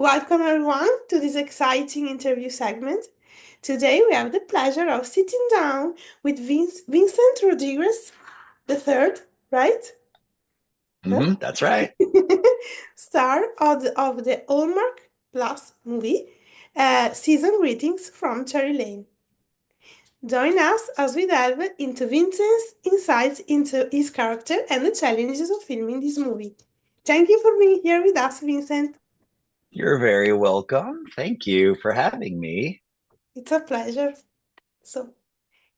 Welcome everyone to this exciting interview segment. Today we have the pleasure of sitting down with Vincent Rodriguez III, right? Huh? That's right. Star of the Hallmark Plus movie, Season Greetings from Cherry Lane. Join us as we delve into Vincent's insights into his character and the challenges of filming this movie. Thank you for being here with us, Vincent. You're very welcome. Thank you for having me. It's a pleasure. So,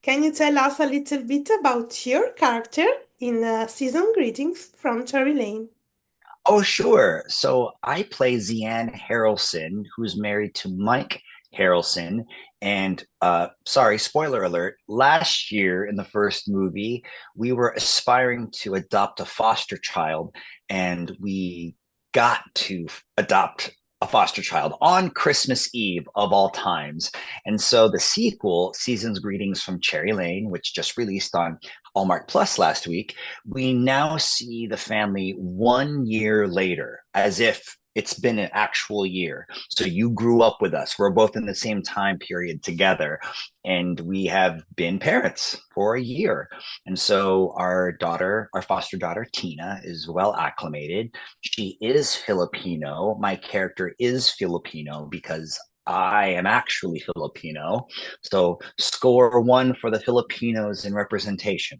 can you tell us a little bit about your character in Season Greetings from Cherry Lane? Oh, sure. So I play Zian Harrelson, who's married to Mike Harrelson. And sorry, spoiler alert, last year in the first movie, we were aspiring to adopt a foster child, and we got to adopt a foster child on Christmas Eve of all times. And so the sequel, Season's Greetings from Cherry Lane, which just released on Hallmark Plus last week, we now see the family 1 year later, as if it's been an actual year. So you grew up with us. We're both in the same time period together, and we have been parents for a year. And so our daughter, our foster daughter, Tina, is well acclimated. She is Filipino. My character is Filipino because I am actually Filipino. So score one for the Filipinos in representation.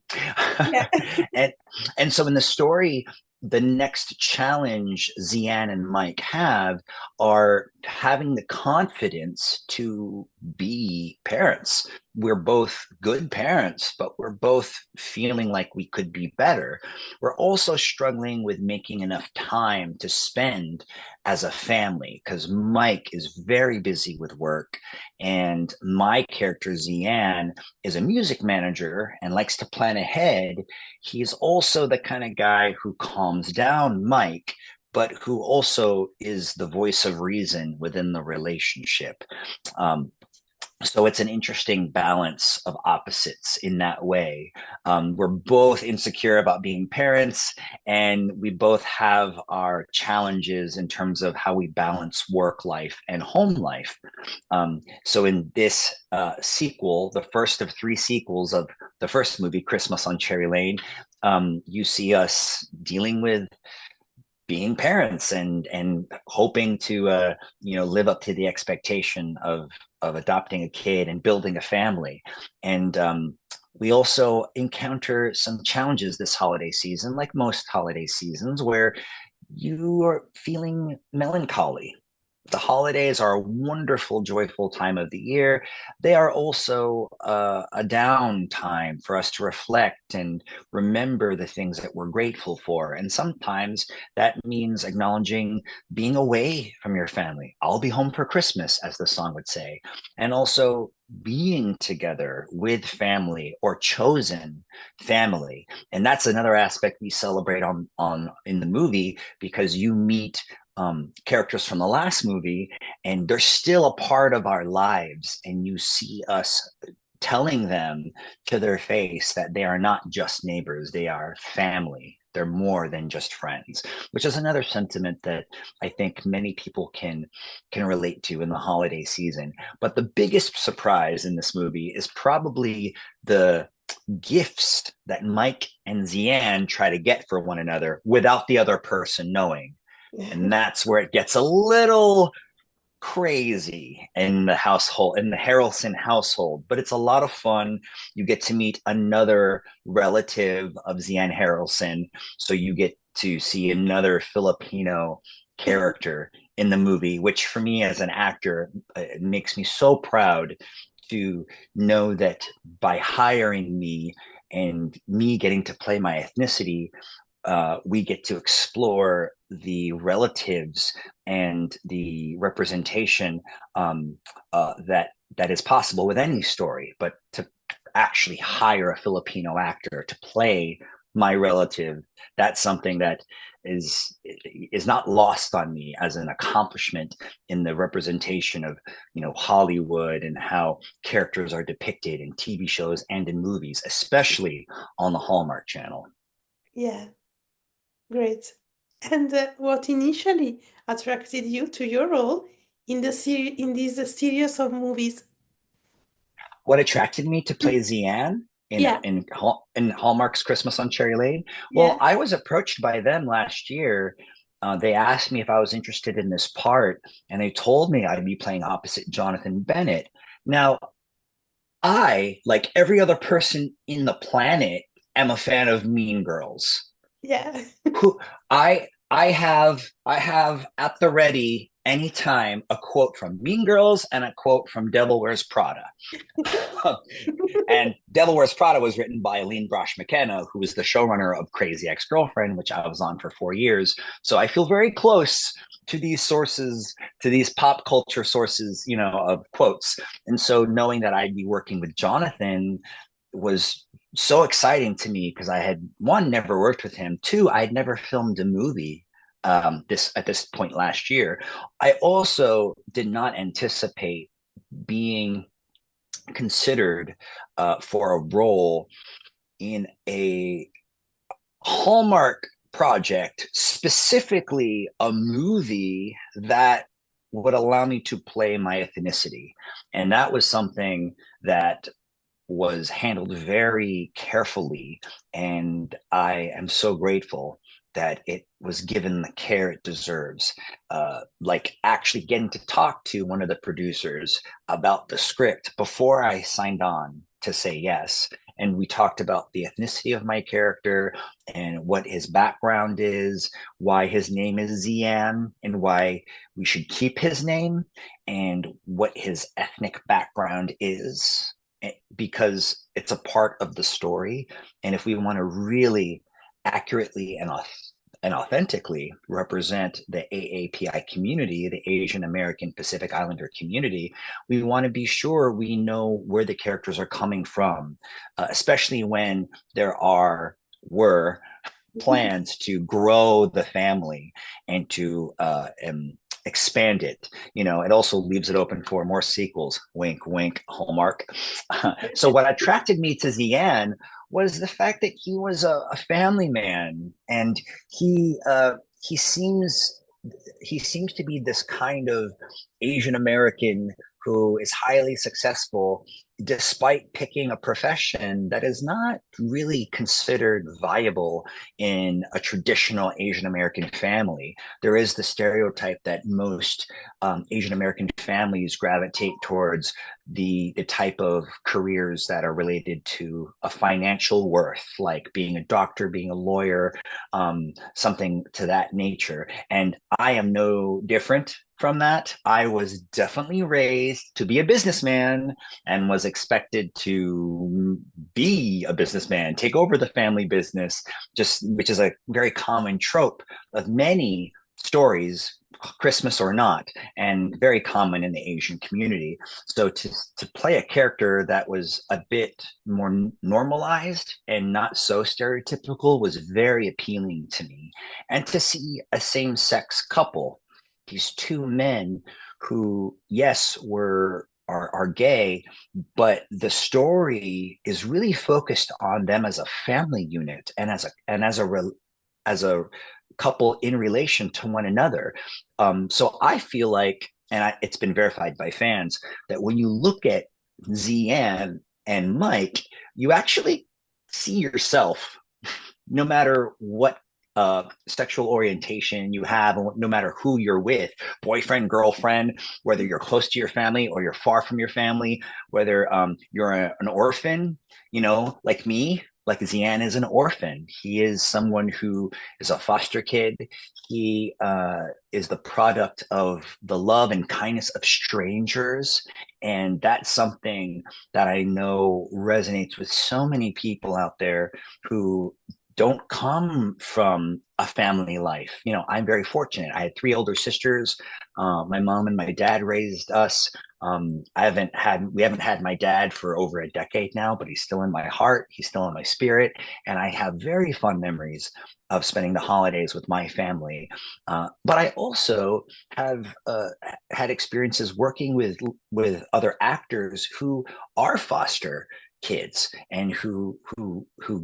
Yeah. and and so in the story, the next challenge Zian and Mike have are having the confidence to be parents. We're both good parents, but we're both feeling like we could be better. We're also struggling with making enough time to spend as a family because Mike is very busy with work, and my character Zian is a music manager and likes to plan ahead. He's also the kind of guy who calms down Mike, but who also is the voice of reason within the relationship. Um, so it's an interesting balance of opposites in that way. We're both insecure about being parents, and we both have our challenges in terms of how we balance work life and home life. So in this sequel, the first of three sequels of the first movie, Christmas on Cherry Lane, you see us dealing with being parents and hoping to live up to the expectation of adopting a kid and building a family. And we also encounter some challenges this holiday season, like most holiday seasons, where you are feeling melancholy. The holidays are a wonderful, joyful time of the year. They are also a down time for us to reflect and remember the things that we're grateful for. And sometimes that means acknowledging being away from your family. I'll be home for Christmas, as the song would say. And also being together with family or chosen family. And that's another aspect we celebrate on in the movie, because you meet characters from the last movie, and they're still a part of our lives. And you see us telling them to their face that they are not just neighbors, they are family. They're more than just friends, which is another sentiment that I think many people can relate to in the holiday season. But the biggest surprise in this movie is probably the gifts that Mike and Zian try to get for one another without the other person knowing. And that's where it gets a little crazy in the household, in the Harrelson household, but it's a lot of fun. You get to meet another relative of Zian Harrelson, so you get to see another Filipino character in the movie, which for me as an actor, it makes me so proud to know that by hiring me and me getting to play my ethnicity, we get to explore the relatives and the representation that is possible with any story. But to actually hire a Filipino actor to play my relative, that's something that is not lost on me as an accomplishment in the representation of Hollywood and how characters are depicted in TV shows and in movies, especially on the Hallmark Channel. Yeah, great. And what initially attracted you to your role in this series of movies? What attracted me to play Zian Yeah, in Hallmark's Christmas on Cherry Lane? Well, yeah, I was approached by them last year. They asked me if I was interested in this part, and they told me I'd be playing opposite Jonathan Bennett. Now, I, like every other person in the planet, am a fan of Mean Girls. yeah. Who I have at the ready anytime a quote from Mean Girls and a quote from Devil Wears Prada. And Devil Wears Prada was written by Aline Brosh McKenna, who was the showrunner of Crazy Ex-Girlfriend, which I was on for 4 years. So I feel very close to these sources, to these pop culture sources, of quotes. And so knowing that I'd be working with Jonathan was so exciting to me because I had, one, never worked with him. Two, I'd never filmed a movie this at this point last year. I also did not anticipate being considered for a role in a Hallmark project, specifically a movie that would allow me to play my ethnicity. And that was something that was handled very carefully. And I am so grateful that it was given the care it deserves. Like actually getting to talk to one of the producers about the script before I signed on to say yes. And we talked about the ethnicity of my character and what his background is, why his name is Zian, and why we should keep his name, and what his ethnic background is, because it's a part of the story. And if we want to really accurately and authentically represent the AAPI community, the Asian American Pacific Islander community, we want to be sure we know where the characters are coming from, especially when were plans to grow the family and to expand it. It also leaves it open for more sequels. Wink, wink, Hallmark. So what attracted me to Zian was the fact that he was a family man, and he uh, he seems he seems to be this kind of Asian American who is highly successful despite picking a profession that is not really considered viable in a traditional Asian American family. There is the stereotype that most Asian American families gravitate towards the type of careers that are related to a financial worth, like being a doctor, being a lawyer, something to that nature. And I am no different from that. I was definitely raised to be a businessman and was expected to be a businessman, take over the family business, just which is a very common trope of many stories, Christmas or not, and very common in the Asian community. So to play a character that was a bit more normalized and not so stereotypical was very appealing to me. And to see a same-sex couple, these two men who, yes, are gay, but the story is really focused on them as a family unit and as a couple in relation to one another. So I feel like, and it's been verified by fans, that when you look at Zian and Mike, you actually see yourself, no matter what sexual orientation you have, and no matter who you're with, boyfriend, girlfriend, whether you're close to your family or you're far from your family, whether you're an orphan, like me. Like Zian is an orphan. He is someone who is a foster kid. He is the product of the love and kindness of strangers. And that's something that I know resonates with so many people out there who don't come from a family life. I'm very fortunate. I had three older sisters. My mom and my dad raised us. We haven't had my dad for over a decade now, but he's still in my heart. He's still in my spirit. And I have very fond memories of spending the holidays with my family. But I also have had experiences working with other actors who are foster kids and who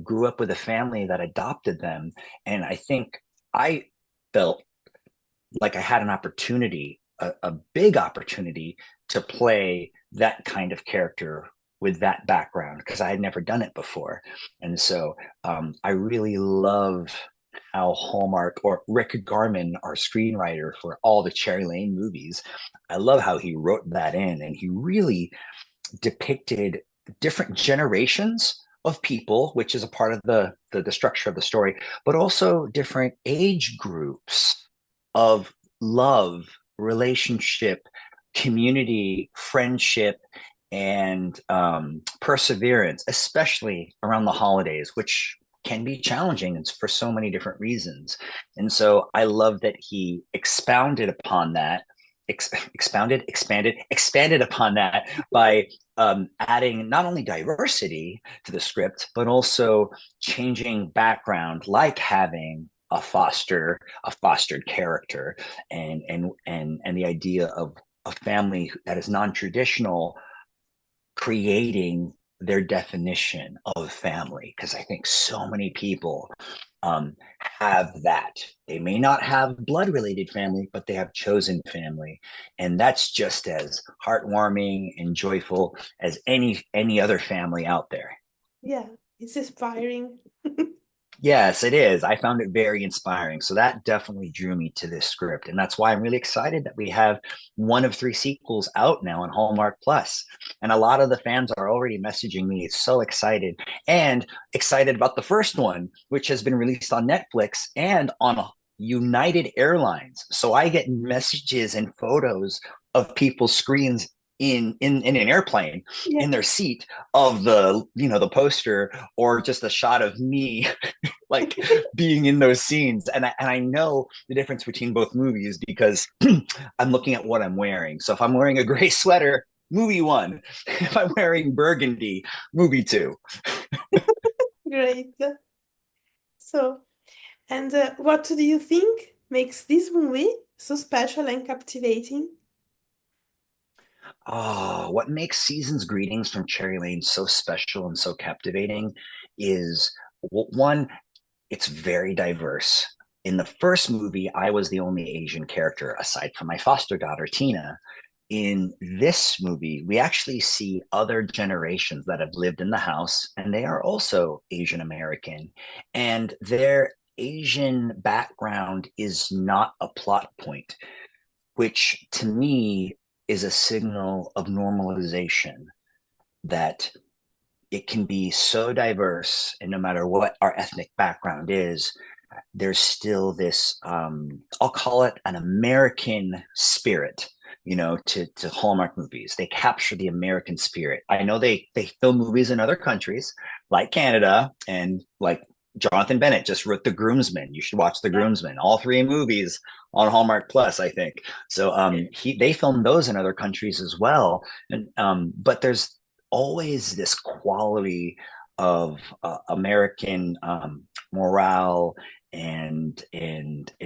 grew up with a family that adopted them. And I think I felt like I had an opportunity, a big opportunity to play that kind of character with that background because I had never done it before. And so I really love how Hallmark or Rick Garman, our screenwriter for all the Cherry Lane movies, I love how he wrote that in and he really depicted different generations of people, which is a part of the structure of the story, but also different age groups of love, relationship, community, friendship, and perseverance, especially around the holidays, which can be challenging for so many different reasons. And so I love that he expounded upon that, expanded upon that by adding not only diversity to the script, but also changing background, like having a fostered character, and the idea of a family that is non-traditional creating their definition of family, because I think so many people have that. They may not have blood related family, but they have chosen family, and that's just as heartwarming and joyful as any other family out there. Yeah, it's inspiring. Yes, it is. I found it very inspiring. So that definitely drew me to this script. And that's why I'm really excited that we have one of three sequels out now on Hallmark Plus. And a lot of the fans are already messaging me so excited and excited about the first one, which has been released on Netflix and on United Airlines. So I get messages and photos of people's screens in an airplane Yeah. in their seat of the poster or just a shot of me like being in those scenes. And I know the difference between both movies because I'm looking at what I'm wearing. So if I'm wearing a gray sweater, movie one. If I'm wearing burgundy, movie two. Great. So, and what do you think makes this movie so special and captivating? Oh, what makes Season's Greetings from Cherry Lane so special and so captivating is one, it's very diverse. In the first movie, I was the only Asian character aside from my foster daughter, Tina. In this movie, we actually see other generations that have lived in the house, and they are also Asian American. And their Asian background is not a plot point, which to me is a signal of normalization that it can be so diverse, and no matter what our ethnic background is, there's still this I'll call it an American spirit, to Hallmark movies. They capture the American spirit. I know they film movies in other countries like Canada, and like Jonathan Bennett just wrote The Groomsman. You should watch The Yeah. Groomsman. All three movies on Hallmark Plus, I think. So they filmed those in other countries as well. And but there's always this quality of American morale and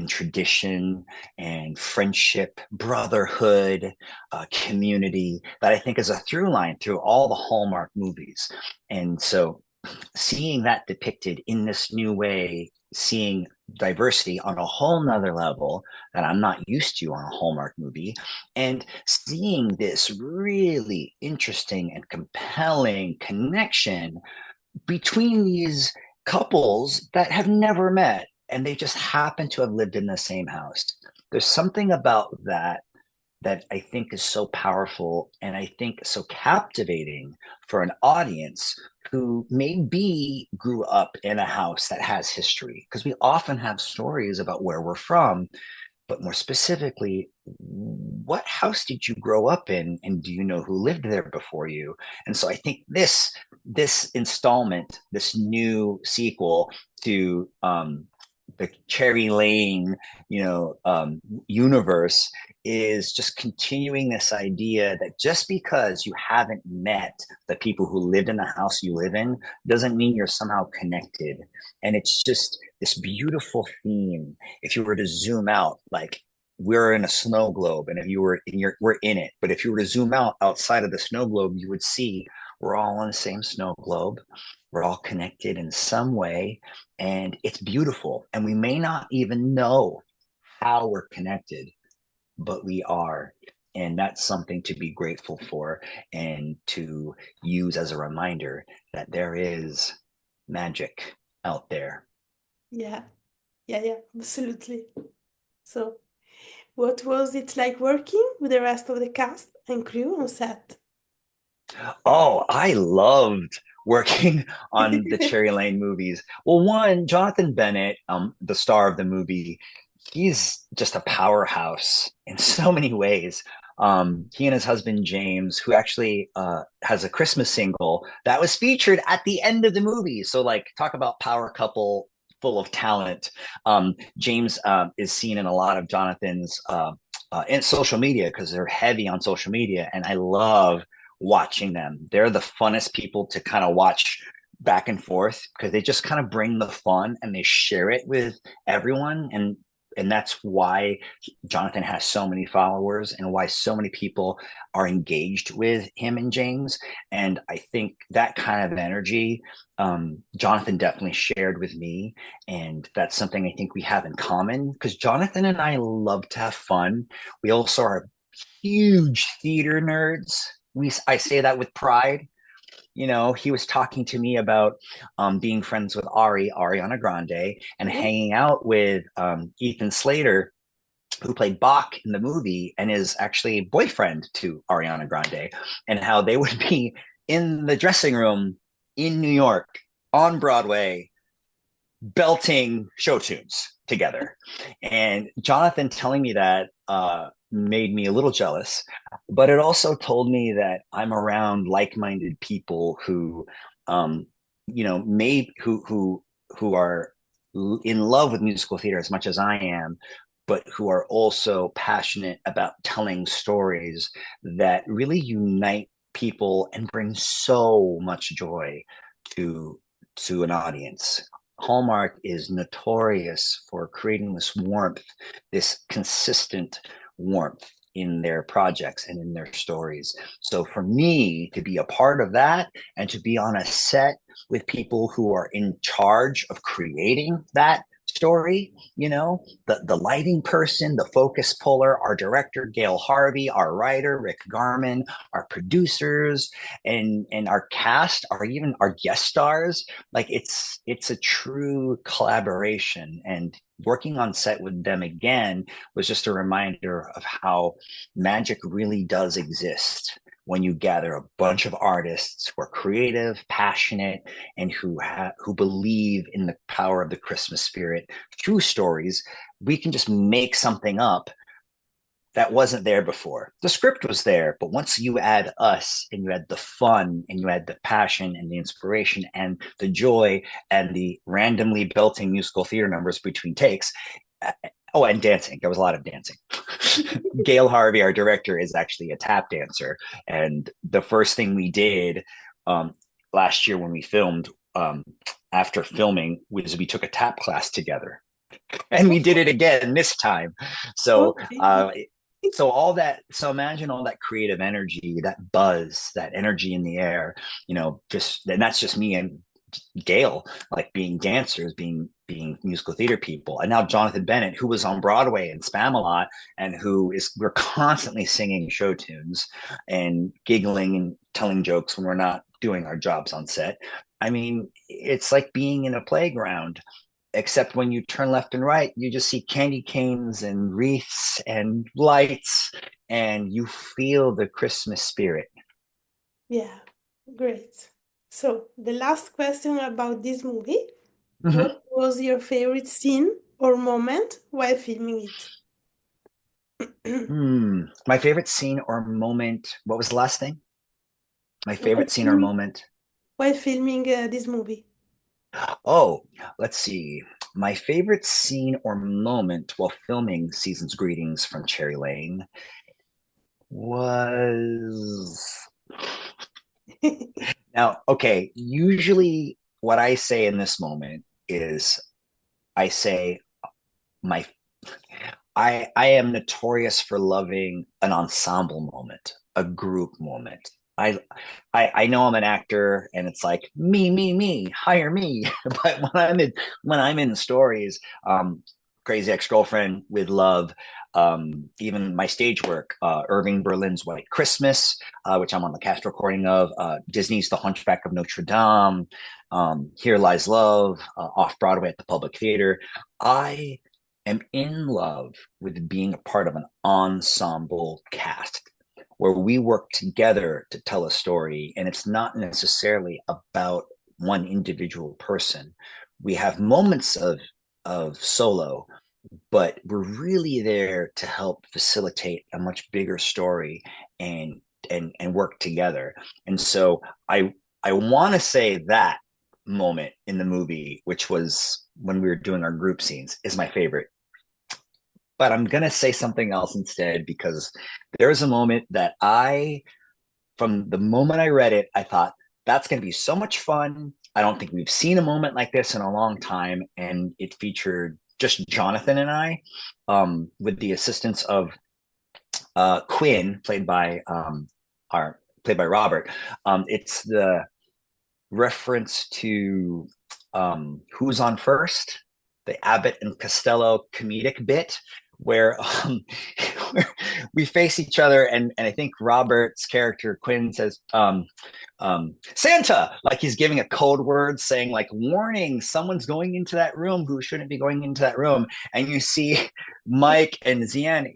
tradition and friendship, brotherhood, community that I think is a through line through all the Hallmark movies. And so seeing that depicted in this new way, seeing diversity on a whole nother level that I'm not used to on a Hallmark movie, and seeing this really interesting and compelling connection between these couples that have never met and they just happen to have lived in the same house. There's something about that I think is so powerful and I think so captivating for an audience who maybe grew up in a house that has history. Because we often have stories about where we're from, but more specifically, what house did you grow up in, and do you know who lived there before you? And so I think this installment, this new sequel to the Cherry Lane, universe is just continuing this idea that just because you haven't met the people who lived in the house you live in doesn't mean you're somehow connected. And it's just this beautiful theme. If you were to zoom out, like we're in a snow globe, and if you were we're in it. But if you were to zoom out outside of the snow globe, you would see we're all on the same snow globe. We're all connected in some way, and it's beautiful. And we may not even know how we're connected, but we are. And that's something to be grateful for and to use as a reminder that there is magic out there. Yeah, yeah, absolutely. So, what was it like working with the rest of the cast and crew on set? Oh, I loved working on the Cherry Lane movies. Well, one, Jonathan Bennett, the star of the movie, he's just a powerhouse in so many ways. He and his husband James, who actually has a Christmas single that was featured at the end of the movie. So, like, talk about power couple full of talent. James is seen in a lot of Jonathan's in social media because they're heavy on social media, and I love watching them. They're the funnest people to kind of watch back and forth because they just kind of bring the fun and they share it with everyone. And that's why Jonathan has so many followers and why so many people are engaged with him and James. And I think that kind of energy, Jonathan definitely shared with me. And that's something I think we have in common because Jonathan and I love to have fun. We also are huge theater nerds. I say that with pride. You know, he was talking to me about being friends with Ariana Grande, and hanging out with Ethan Slater, who played Bach in the movie and is actually boyfriend to Ariana Grande, and how they would be in the dressing room in New York on Broadway belting show tunes together. And Jonathan telling me that made me a little jealous, but it also told me that I'm around like-minded people who, may who are in love with musical theater as much as I am, but who are also passionate about telling stories that really unite people and bring so much joy to an audience. Hallmark is notorious for creating this warmth, this consistent warmth in their projects and in their stories. So for me to be a part of that and to be on a set with people who are in charge of creating that story, the lighting person, the focus puller, our director Gail Harvey, our writer Rick Garman, our producers, and our cast, or even our guest stars, like it's a true collaboration. And working on set with them again was just a reminder of how magic really does exist when you gather a bunch of artists who are creative, passionate, and who believe in the power of the Christmas spirit through stories. We can just make something up that wasn't there before. The script was there, but once you add us and you add the fun and you add the passion and the inspiration and the joy and the randomly belting musical theater numbers between takes. Oh, and dancing. There was a lot of dancing. Gail Harvey, our director, is actually a tap dancer. And the first thing we did last year when we filmed, after filming, was we took a tap class together. And we did it again this time. So Okay. so all that, so imagine all that creative energy, that buzz, that energy in the air, just, and that's just me and Gail, like being dancers, being musical theater people. And now Jonathan Bennett, who was on Broadway and Spamalot, and we're constantly singing show tunes and giggling and telling jokes when we're not doing our jobs on set. I mean, it's like being in a playground, except when you turn left and right, you just see candy canes and wreaths and lights, and you feel the Christmas spirit. Yeah, great. So, the last question about this movie, Mm-hmm. what was your favorite scene or moment while filming it? My favorite scene or moment. What was the last thing? My While favorite scene or filming, moment. while filming this movie. Oh, let's see. My favorite scene or moment while filming Season's Greetings from Cherry Lane was. Now, okay, usually what I say in this moment is I say my I am notorious for loving an ensemble moment, a group moment. I, I know I'm an actor and it's like me, hire me. But when I'm in stories, Crazy Ex-Girlfriend with love. Even my stage work, Irving Berlin's White Christmas, which I'm on the cast recording of, Disney's The Hunchback of Notre Dame, Here Lies Love, off Broadway at the Public Theater. I am in love with being a part of an ensemble cast where we work together to tell a story, and it's not necessarily about one individual person. We have moments of solo, but we're really there to help facilitate a much bigger story and and work together. And so I want to say that moment in the movie, which was when we were doing our group scenes, is my favorite. But I'm gonna say something else instead because there's a moment that from the moment I read it, I thought that's going to be so much fun. I don't think we've seen a moment like this in a long time. And it featured just Jonathan and I, with the assistance of Quinn, played by Robert. It's the reference to Who's on First, the Abbott and Costello comedic bit where, where we face each other, and I think Robert's character Quinn says Santa, like he's giving a code word saying like warning, someone's going into that room who shouldn't be going into that room. And you see Mike and Zian,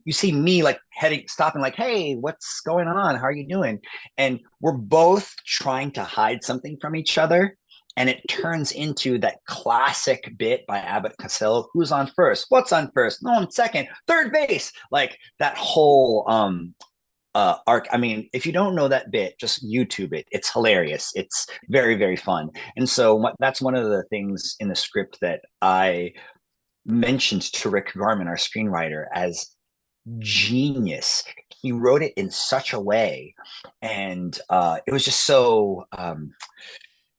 you see me like stopping like, hey, what's going on, how are you doing? And we're both trying to hide something from each other, and it turns into that classic bit by Abbott Costello, who's on first, what's on first, no, I'm second, third base, like that whole arc. I mean, if you don't know that bit, just YouTube it. It's hilarious. It's very, very fun. And so that's one of the things in the script that I mentioned to Rick Garman, our screenwriter, as genius. He wrote it in such a way, and it was just so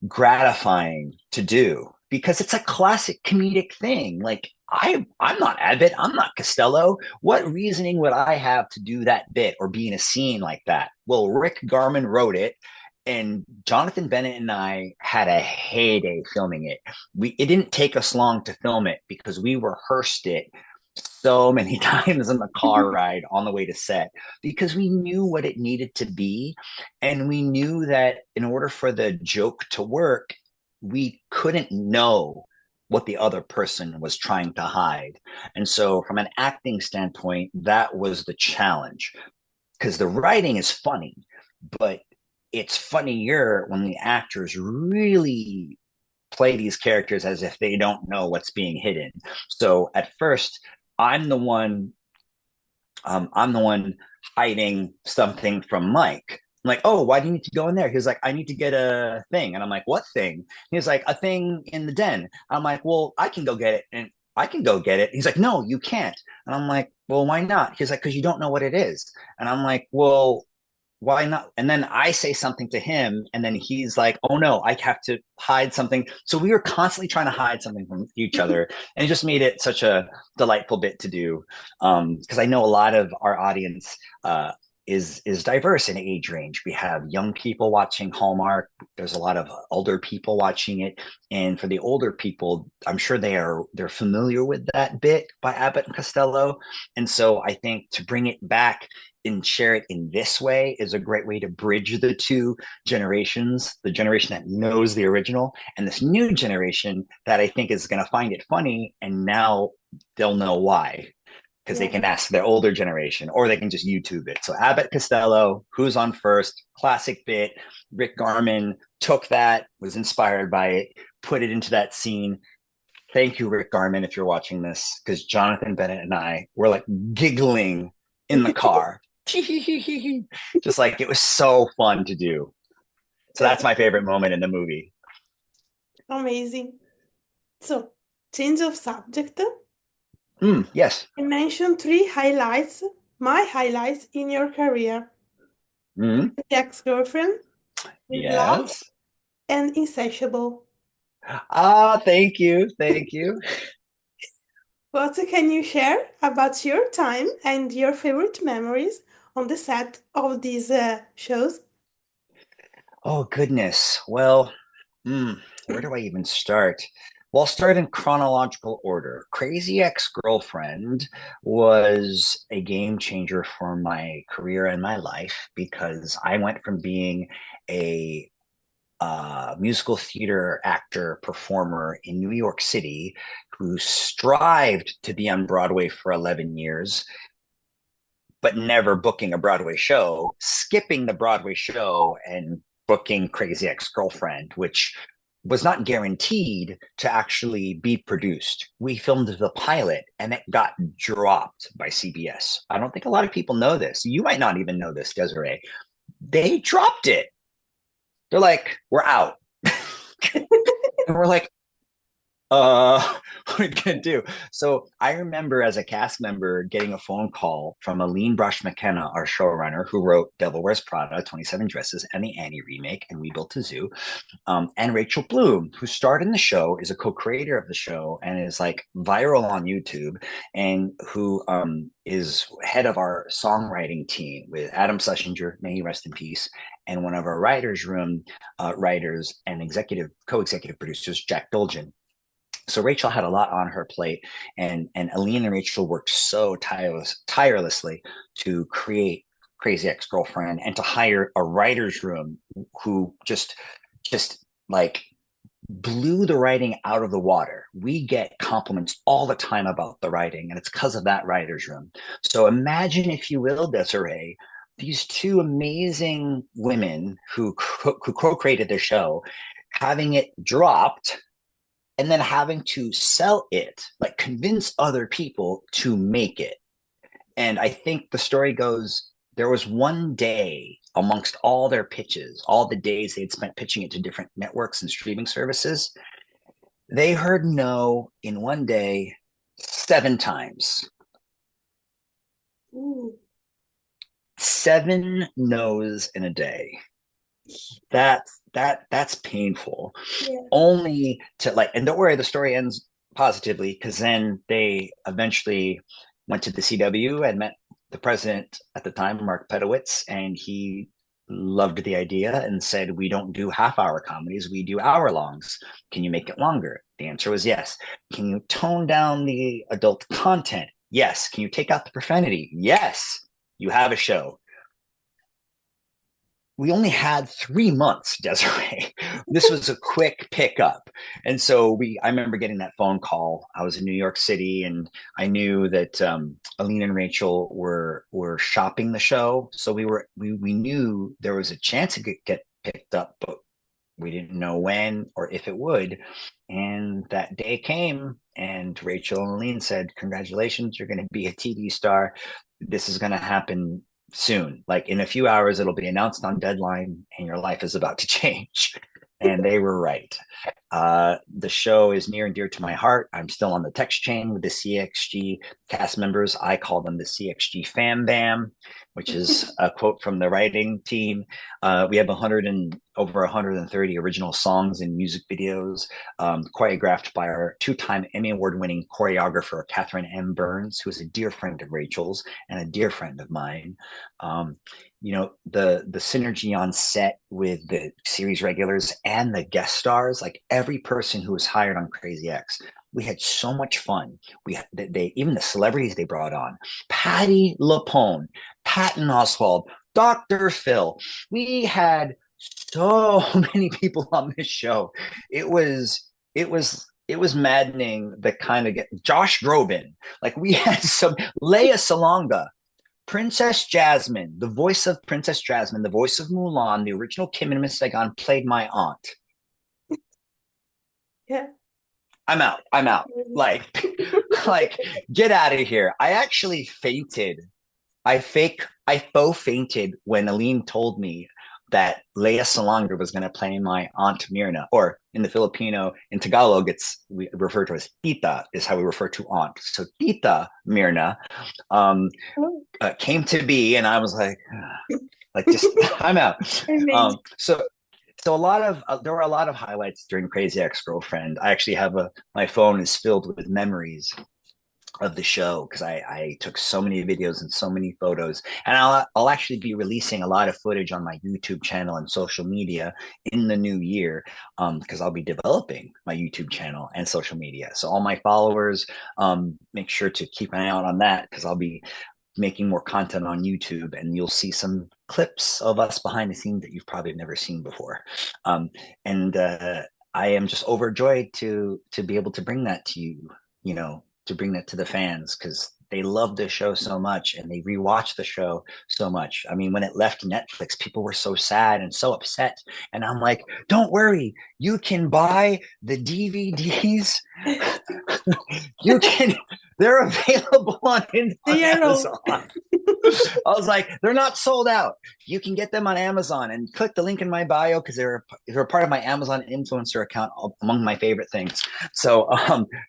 gratifying to do because it's a classic comedic thing. Like I'm not Abbott, I'm not Costello. What reasoning would I have to do that bit or be in a scene like that? Well, Rick Garman wrote it, and Jonathan Bennett and I had a heyday filming it. It didn't take us long to film it because we rehearsed it so many times in the car ride on the way to set because we knew what it needed to be. And we knew that in order for the joke to work, we couldn't know what the other person was trying to hide. And so, from an acting standpoint, that was the challenge because the writing is funny, but it's funnier when the actors really play these characters as if they don't know what's being hidden. So at first, I'm the one I'm the one hiding something from Mike. I'm like, oh, why do you need to go in there? He's like, I need to get a thing. And I'm like, what thing? He's like, a thing in the den. I'm like, well, I can go get it. And I can go get it. He's like, no, you can't. And I'm like, well, why not? He's like, because you don't know what it is. And I'm like, well, why not? And then I say something to him, and then he's like, oh no, I have to hide something. So we were constantly trying to hide something from each other. And it just made it such a delightful bit to do. Because I know a lot of our audience is diverse in age range. We have young people watching Hallmark. There's a lot of older people watching it, and for the older people, I'm sure they're familiar with that bit by Abbott and Costello. And so I think to bring it back and share it in this way is a great way to bridge the two generations, the generation that knows the original and this new generation that I think is going to find it funny, and now they'll know why because they Yeah. can ask their older generation or they can just YouTube it. So Abbott Costello, who's on first, classic bit. Rick Garman took that, was inspired by it, put it into that scene. Thank you, Rick Garman, if you're watching this, because Jonathan Bennett and I were like giggling in the car. Just like it was so fun to do. So That's that's my favorite moment in the movie. amazing. So, change of subject. Yes. I mentioned three highlights, my highlights in your career. Mm, Ex-girlfriend, with love, yes. and insatiable. Ah, thank you. Thank you. What can you share about your time and your favorite memories on the set of these shows? Oh, goodness. Well, where do I even start? Well, I'll start in chronological order. Crazy Ex-Girlfriend was a game changer for my career and my life because I went from being a musical theater actor performer in New York City who strived to be on Broadway for 11 years, but never booking a Broadway show, skipping the Broadway show and booking Crazy Ex-Girlfriend, which was not guaranteed to actually be produced. We filmed the pilot and it got dropped by CBS. I don't think a lot of people know this. You might not even know this, Desiree. They dropped it. They're like, we're out. And we're like, what are we gonna do? So I remember as a cast member getting a phone call from Aline Brush McKenna, our showrunner, who wrote Devil Wears Prada, 27 Dresses, and the Annie remake, and We Built a Zoo, and Rachel Bloom, who starred in the show, is a co-creator of the show and is like viral on YouTube, and who is head of our songwriting team with Adam Schlesinger, may he rest in peace, and one of our writers' room writers and co-executive producers, Jack Dolgen. So Rachel had a lot on her plate, and Aline and Rachel worked so tirelessly to create Crazy Ex-Girlfriend and to hire a writer's room who just like blew the writing out of the water. We get compliments all the time about the writing, and it's because of that writer's room. So imagine, if you will, Desiree, these two amazing women who co-created the show having it dropped and then having to sell it, like convince other people to make it. And I think the story goes, there was one day amongst all their pitches, all the days they'd spent pitching it to different networks and streaming services, they heard no in one day 7 times. Ooh. 7 no's in a day. That's painful. Yeah. Only to like, and don't worry, the story ends positively because then they eventually went to the CW and met the president at the time, Mark Pedowitz, and he loved the idea and said, "We don't do half-hour comedies; we do hour-longs. Can you make it longer?" The answer was yes. Can you tone down the adult content? Yes. Can you take out the profanity? Yes. You have a show. We only had 3 months, Desiree. This was a quick pickup. And so I remember getting that phone call. I was in New York City and I knew that Aline and Rachel were shopping the show. So we knew there was a chance it could get picked up, but we didn't know when or if it would. And that day came and Rachel and Aline said, "Congratulations, you're going to be a TV star. This is going to happen soon. Like in a few hours, it'll be announced on Deadline and your life is about to change." And they were right. The show is near and dear to my heart. I'm still on the text chain with the CXG cast members. I call them the CXG Fam Bam, which is a quote from the writing team. We have over 130 original songs and music videos, choreographed by our two-time Emmy Award-winning choreographer, Catherine M. Burns, who is a dear friend of Rachel's and a dear friend of mine. The synergy on set with the series regulars and the guest stars, like every person who was hired on Crazy X, we had so much fun. They even the celebrities they brought on, Patti LuPone, Patton Oswalt, Dr. Phil. We had so many people on this show. It was maddening. The kind of Josh Groban, like we had some Leia Salonga, Princess Jasmine, the voice of Princess Jasmine, the voice of Mulan, the original Kim and Miss Saigon played my aunt. Yeah. I'm out. I'm out. Like, like, get out of here. I actually fainted. I faux fainted when Aline told me that Leia Salonga was going to play my aunt Mirna, or in the Filipino, in Tagalog, we refer to as Tita, is how we refer to aunt. So Tita Mirna came to be, and I was like just I'm out. Amazing. So there were a lot of highlights during Crazy Ex-Girlfriend. I actually have my phone is filled with memories of the show because I took so many videos and so many photos, and I'll actually be releasing a lot of footage on my YouTube channel and social media in the new year, because I'll be developing my YouTube channel and social media. So all my followers, make sure to keep an eye out on that because I'll be making more content on YouTube, and you'll see some clips of us behind the scenes that you've probably never seen before. Um, and I am just overjoyed to be able to bring that to you, to bring that to the fans because they love the show so much and they rewatch the show so much. I mean, when it left Netflix, people were so sad and so upset. And I'm like, don't worry, you can buy the DVDs. You can, they're available on They are all. Amazon. I was like, they're not sold out. You can get them on Amazon, and click the link in my bio because they're part of my Amazon influencer account, among my favorite things. So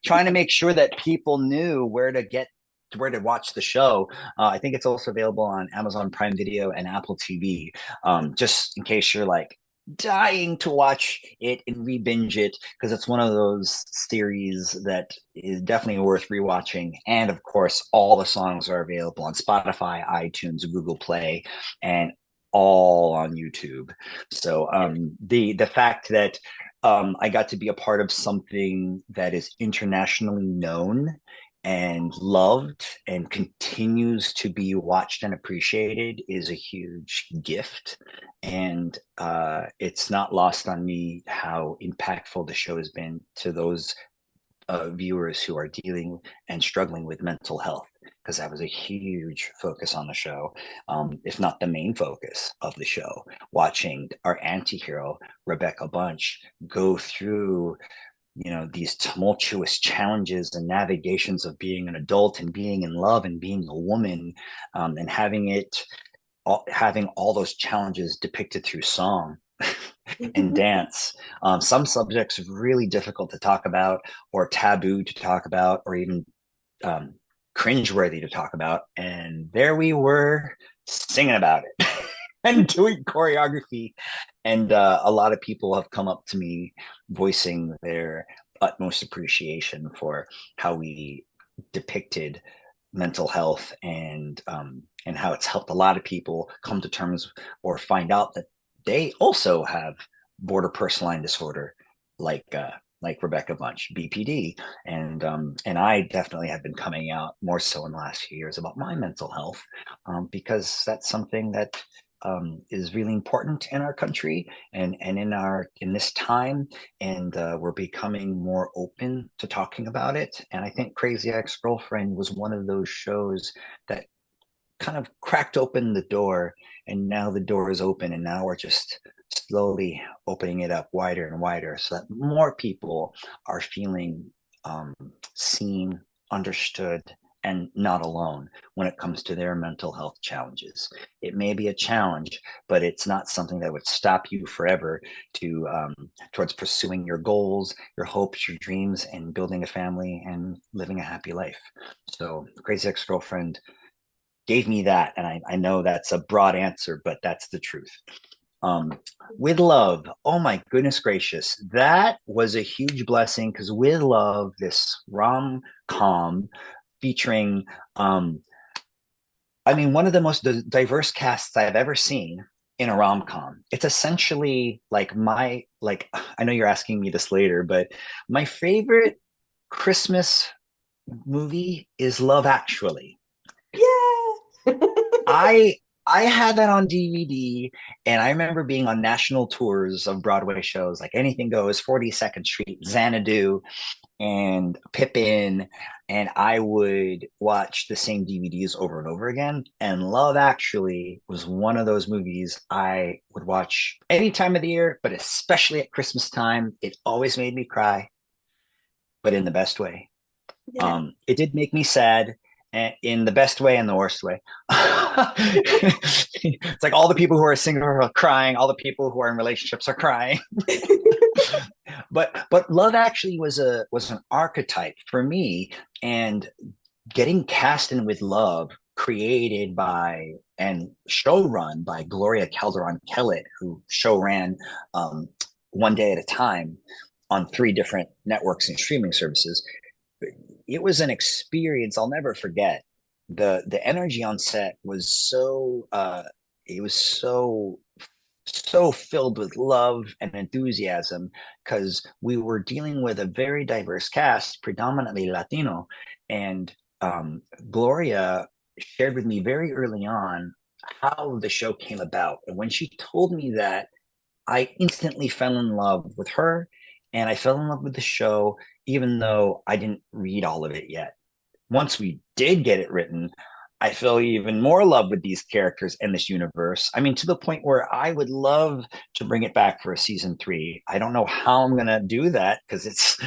trying to make sure that people knew where to watch the show. I think it's also available on Amazon Prime Video and Apple TV. Just in case you're like dying to watch it and re-binge it because it's one of those series that is definitely worth rewatching. And of course, all the songs are available on Spotify, iTunes, Google Play, and all on YouTube. So the fact that I got to be a part of something that is internationally known and loved and continues to be watched and appreciated is a huge gift. And it's not lost on me how impactful the show has been to those viewers who are dealing and struggling with mental health, because that was a huge focus on the show, if not the main focus of the show. Watching our anti-hero Rebecca Bunch go through these tumultuous challenges and navigations of being an adult and being in love and being a woman, and having all those challenges depicted through song and dance. Some subjects are really difficult to talk about, or taboo to talk about, or even cringeworthy to talk about. And there we were singing about it and doing choreography. And a lot of people have come up to me voicing their utmost appreciation for how we depicted mental health, and how it's helped a lot of people come to terms or find out that they also have border personal disorder, like Rebecca Bunch, BPD, and I definitely have been coming out more so in the last few years about my mental health, because that's something that is really important in our country and in this time, and we're becoming more open to talking about it. And I think Crazy Ex-Girlfriend was one of those shows that kind of cracked open the door, and now the door is open, and now we're just slowly opening it up wider and wider so that more people are feeling seen, understood, and not alone when it comes to their mental health challenges. It may be a challenge, but it's not something that would stop you forever towards pursuing your goals, your hopes, your dreams, and building a family and living a happy life. So Crazy Ex-Girlfriend gave me that. And I know that's a broad answer, but that's the truth. With Love, oh my goodness gracious, that was a huge blessing because With Love, this rom-com featuring, one of the most diverse casts I've ever seen in a rom-com. It's essentially I know you're asking me this later, but my favorite Christmas movie is Love Actually. Yeah. I I had that on DVD, and I remember being on national tours of Broadway shows like Anything Goes, 42nd Street, Xanadu, and Pippin, and I would watch the same DVDs over and over again. And Love Actually was one of those movies I would watch any time of the year, but especially at Christmas time. It always made me cry, but in the best way. Yeah. It did make me sad, in the best way and the worst way. It's like all the people who are single are crying, all the people who are in relationships are crying. But Love Actually was an archetype for me, and getting cast in with Love, created by and show run by Gloria Calderon Kellett, who show ran One Day at a Time on 3 different networks and streaming services. it was an experience I'll never forget. The energy on set was so it was so filled with love and enthusiasm because we were dealing with a very diverse cast, predominantly Latino. And Gloria shared with me very early on how the show came about. And when she told me that, I instantly fell in love with her and I fell in love with the show, even though I didn't read all of it yet. Once we did get it written, I fell even more in love with these characters and this universe. I mean, to the point where I would love to bring it back for a season three. I don't know how I'm gonna do that because it's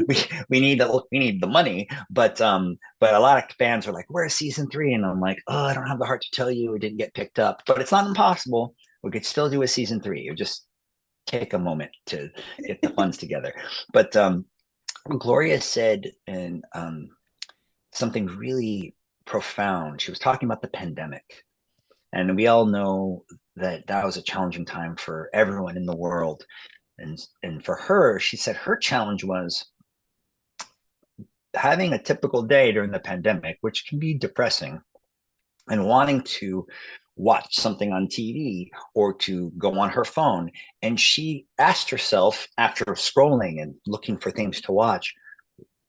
we we need the money, but a lot of fans are like, "Where's season three?" And I'm like, "Oh, I don't have the heart to tell you it didn't get picked up, but it's not impossible. We could still do a season three. It would just take a moment to get the funds together." But Gloria said, and something really profound. She was talking about the pandemic. And we all know that that was a challenging time for everyone in the world. And for her, she said her challenge was having a typical day during the pandemic, which can be depressing, and wanting to watch something on TV or to go on her phone. And she asked herself, after scrolling and looking for things to watch,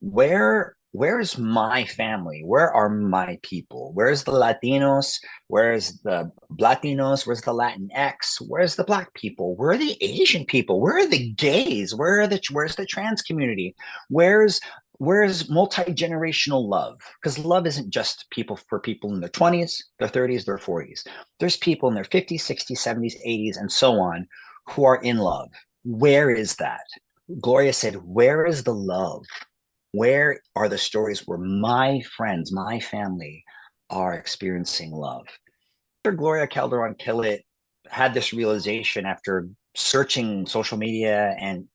where's my family? Where are my people? Where's the Latinos? Where's the Latinos? Where's the Latinx? Where's the Black people? Where are the Asian people? Where are the gays? Where's the trans community? Where's where's multi-generational love? Because love isn't just people for people in their 20s, their 30s, their 40s. There's people in their 50s, 60s, 70s, 80s, and so on who are in love. Where is that? Gloria said, where is the love? Where are the stories where my friends, my family are experiencing love? After Gloria Calderon Kellett had this realization after searching social media and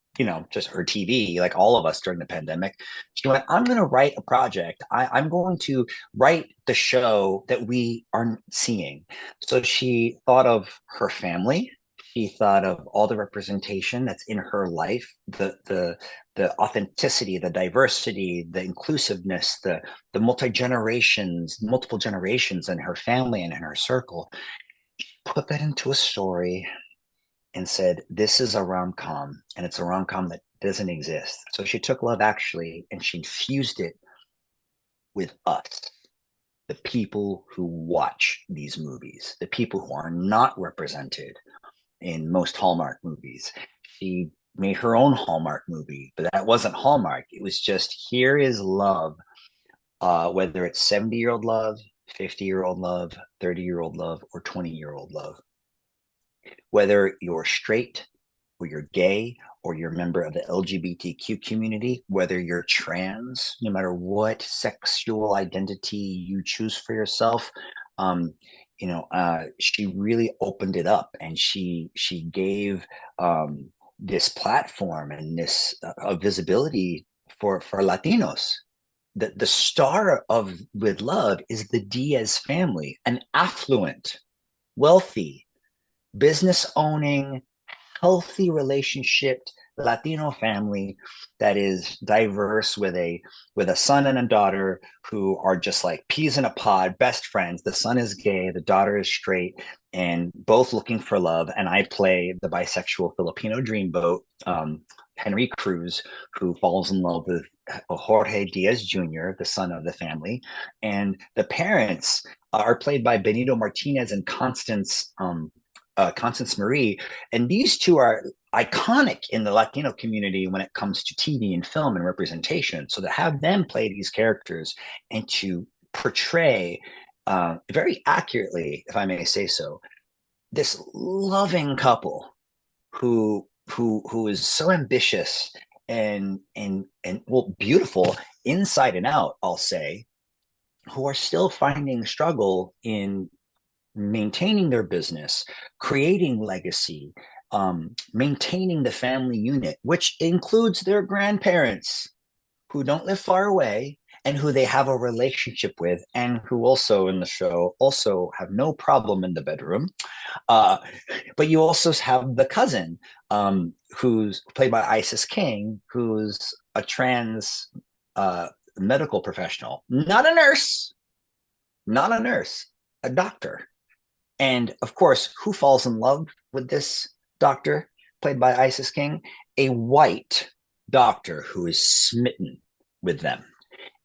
just her TV, like all of us during the pandemic, she went, I'm going to write a project. I'm going to write the show that we aren't seeing. So she thought of her family. She thought of all the representation that's in her life, the authenticity, the diversity, the inclusiveness, the multiple generations in her family and in her circle. Put that into a story and said, this is a rom-com, and it's a rom-com that doesn't exist. So she took Love Actually and she infused it with us, the people who watch these movies, the people who are not represented in most Hallmark movies. She made her own Hallmark movie, but that wasn't Hallmark. It was just, here is love, whether it's 70-year-old love, 50-year-old love, 30-year-old love, or 20-year-old love. Whether you're straight or you're gay or you're a member of the LGBTQ community, whether you're trans, no matter what sexual identity you choose for yourself, she really opened it up, and she gave this platform and this visibility for Latinos. The star of With Love is the Diaz family, an affluent, wealthy, business owning, healthy relationship Latino family that is diverse, with a son and a daughter who are just like peas in a pod, best friends. The son is gay, the daughter is straight, and both looking for love. And I play the bisexual Filipino dreamboat, Henry Cruz, who falls in love with Jorge Diaz Jr., the son of the family. And the parents are played by Benito Martinez and Constance Marie. And these two are iconic in the Latino community when it comes to TV and film and representation. So to have them play these characters and to portray very accurately, if I may say so, this loving couple who is so ambitious and well, beautiful inside and out, I'll say, who are still finding struggle in maintaining their business, creating legacy, maintaining the family unit, which includes their grandparents who don't live far away and who they have a relationship with, and who also in the show also have no problem in the bedroom. Uh, but you also have the cousin, who's played by Isis King, who's a trans medical professional, not a nurse, not a nurse, a doctor. And of course, who falls in love with this doctor, played by Isis King? A white doctor who is smitten with them.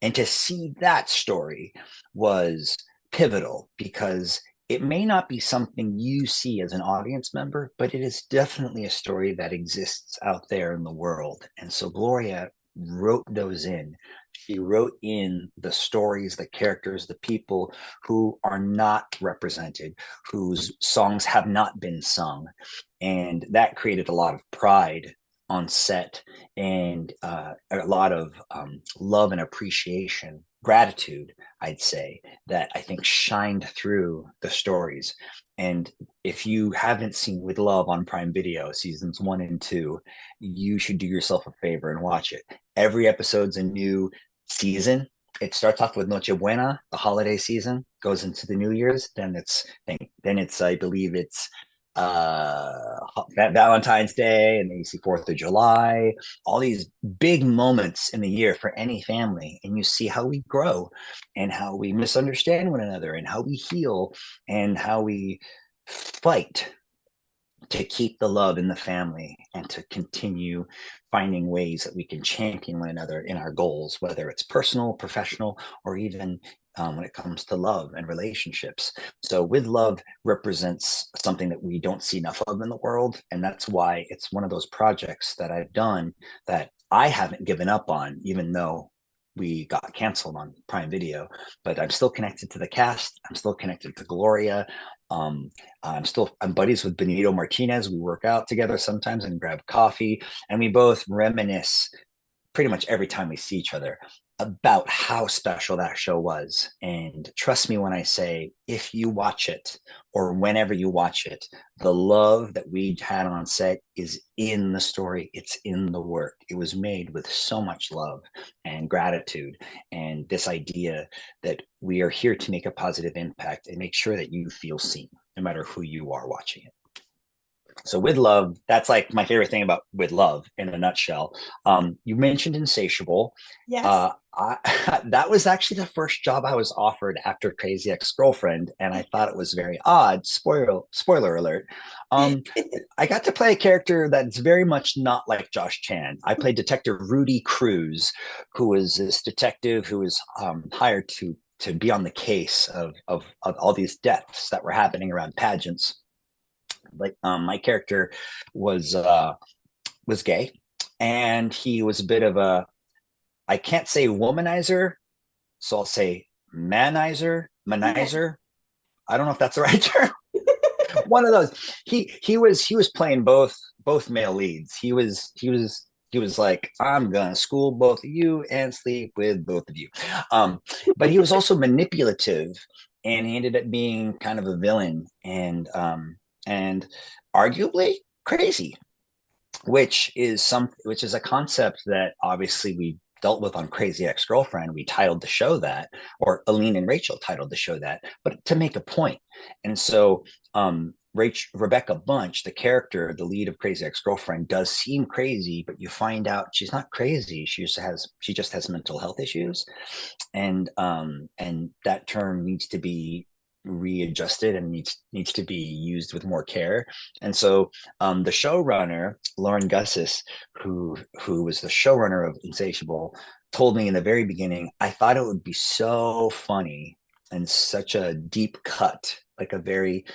And to see that story was pivotal because it may not be something you see as an audience member, but it is definitely a story that exists out there in the world. And so Gloria wrote those in. She wrote in the stories, the characters, the people who are not represented, whose songs have not been sung. And that created a lot of pride on set and a lot of love and appreciation, gratitude, I'd say, that I think shined through the stories. And if you haven't seen With Love on Prime Video, seasons 1 and 2, you should do yourself a favor and watch it. Every episode's a new season. It starts off with Noche Buena, the holiday season, goes into the New Year's. Then it's I believe it's Valentine's Day, and then you see 4th of July, all these big moments in the year for any family. And you see how we grow and how we misunderstand one another and how we heal and how we fight to keep the love in the family and to continue finding ways that we can champion one another in our goals, whether it's personal, professional, or even when it comes to love and relationships. So With Love represents something that we don't see enough of in the world. And that's why it's one of those projects that I've done that I haven't given up on, even though we got canceled on Prime Video. But I'm still connected to the cast. I'm still connected to Gloria. I'm buddies with Benito Martinez. We work out together sometimes and grab coffee, and we both reminisce pretty much every time we see each other about how special that show was. And trust me when I say, if you watch it or whenever you watch it, the love that we had on set is in the story. It's in the work. It was made with so much love and gratitude, and this idea that we are here to make a positive impact and make sure that you feel seen, no matter who you are watching it. So With Love, that's like my favorite thing about With Love in a nutshell. You mentioned Insatiable. Yes. That was actually the first job I was offered after Crazy Ex-Girlfriend, and I thought it was very odd. Spoiler alert. Um, I got to play a character that's very much not like Josh Chan. I played Detective Rudy Cruz, who is this detective who was hired to be on the case of all these deaths that were happening around pageants. Like my character was gay, and he was a bit of a, I can't say womanizer, so I'll say Yeah. manizer. I don't know if that's the right term. One of those. He was playing both male leads. He was like, I'm gonna school both of you and sleep with both of you. But he was also manipulative, and he ended up being kind of a villain and arguably crazy, which is a concept that obviously we dealt with on Crazy Ex-Girlfriend. We titled the show that, or Aline and Rachel titled the show that, but to make a point. And so Rebecca Bunch, the character, the lead of Crazy Ex-Girlfriend, does seem crazy, but you find out she's not crazy. She just has mental health issues, and that term needs to be readjusted and needs to be used with more care. And so the showrunner Lauren Gussis, who was the showrunner of Insatiable, told me in the very beginning, I thought it would be so funny and such a deep cut, like a very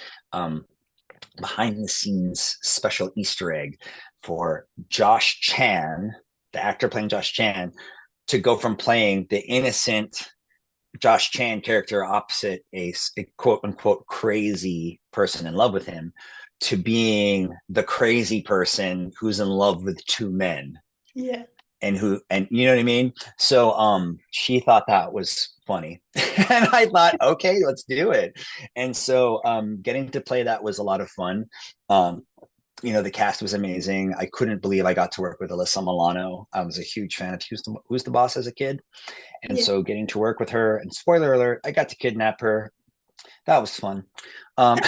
behind the scenes special Easter egg for Josh Chan, the actor playing Josh Chan, to go from playing the innocent Josh Chan character opposite a quote unquote crazy person in love with him, to being the crazy person who's in love with two men, Yeah. and you know what I mean? So she thought that was funny. And I thought, okay, let's do it. And so getting to play that was a lot of fun. The cast was amazing. I couldn't believe I got to work with Alyssa Milano. I was a huge fan of Who's the Boss as a kid. And Yeah. so getting to work with her, and spoiler alert, I got to kidnap her. That was fun. Um,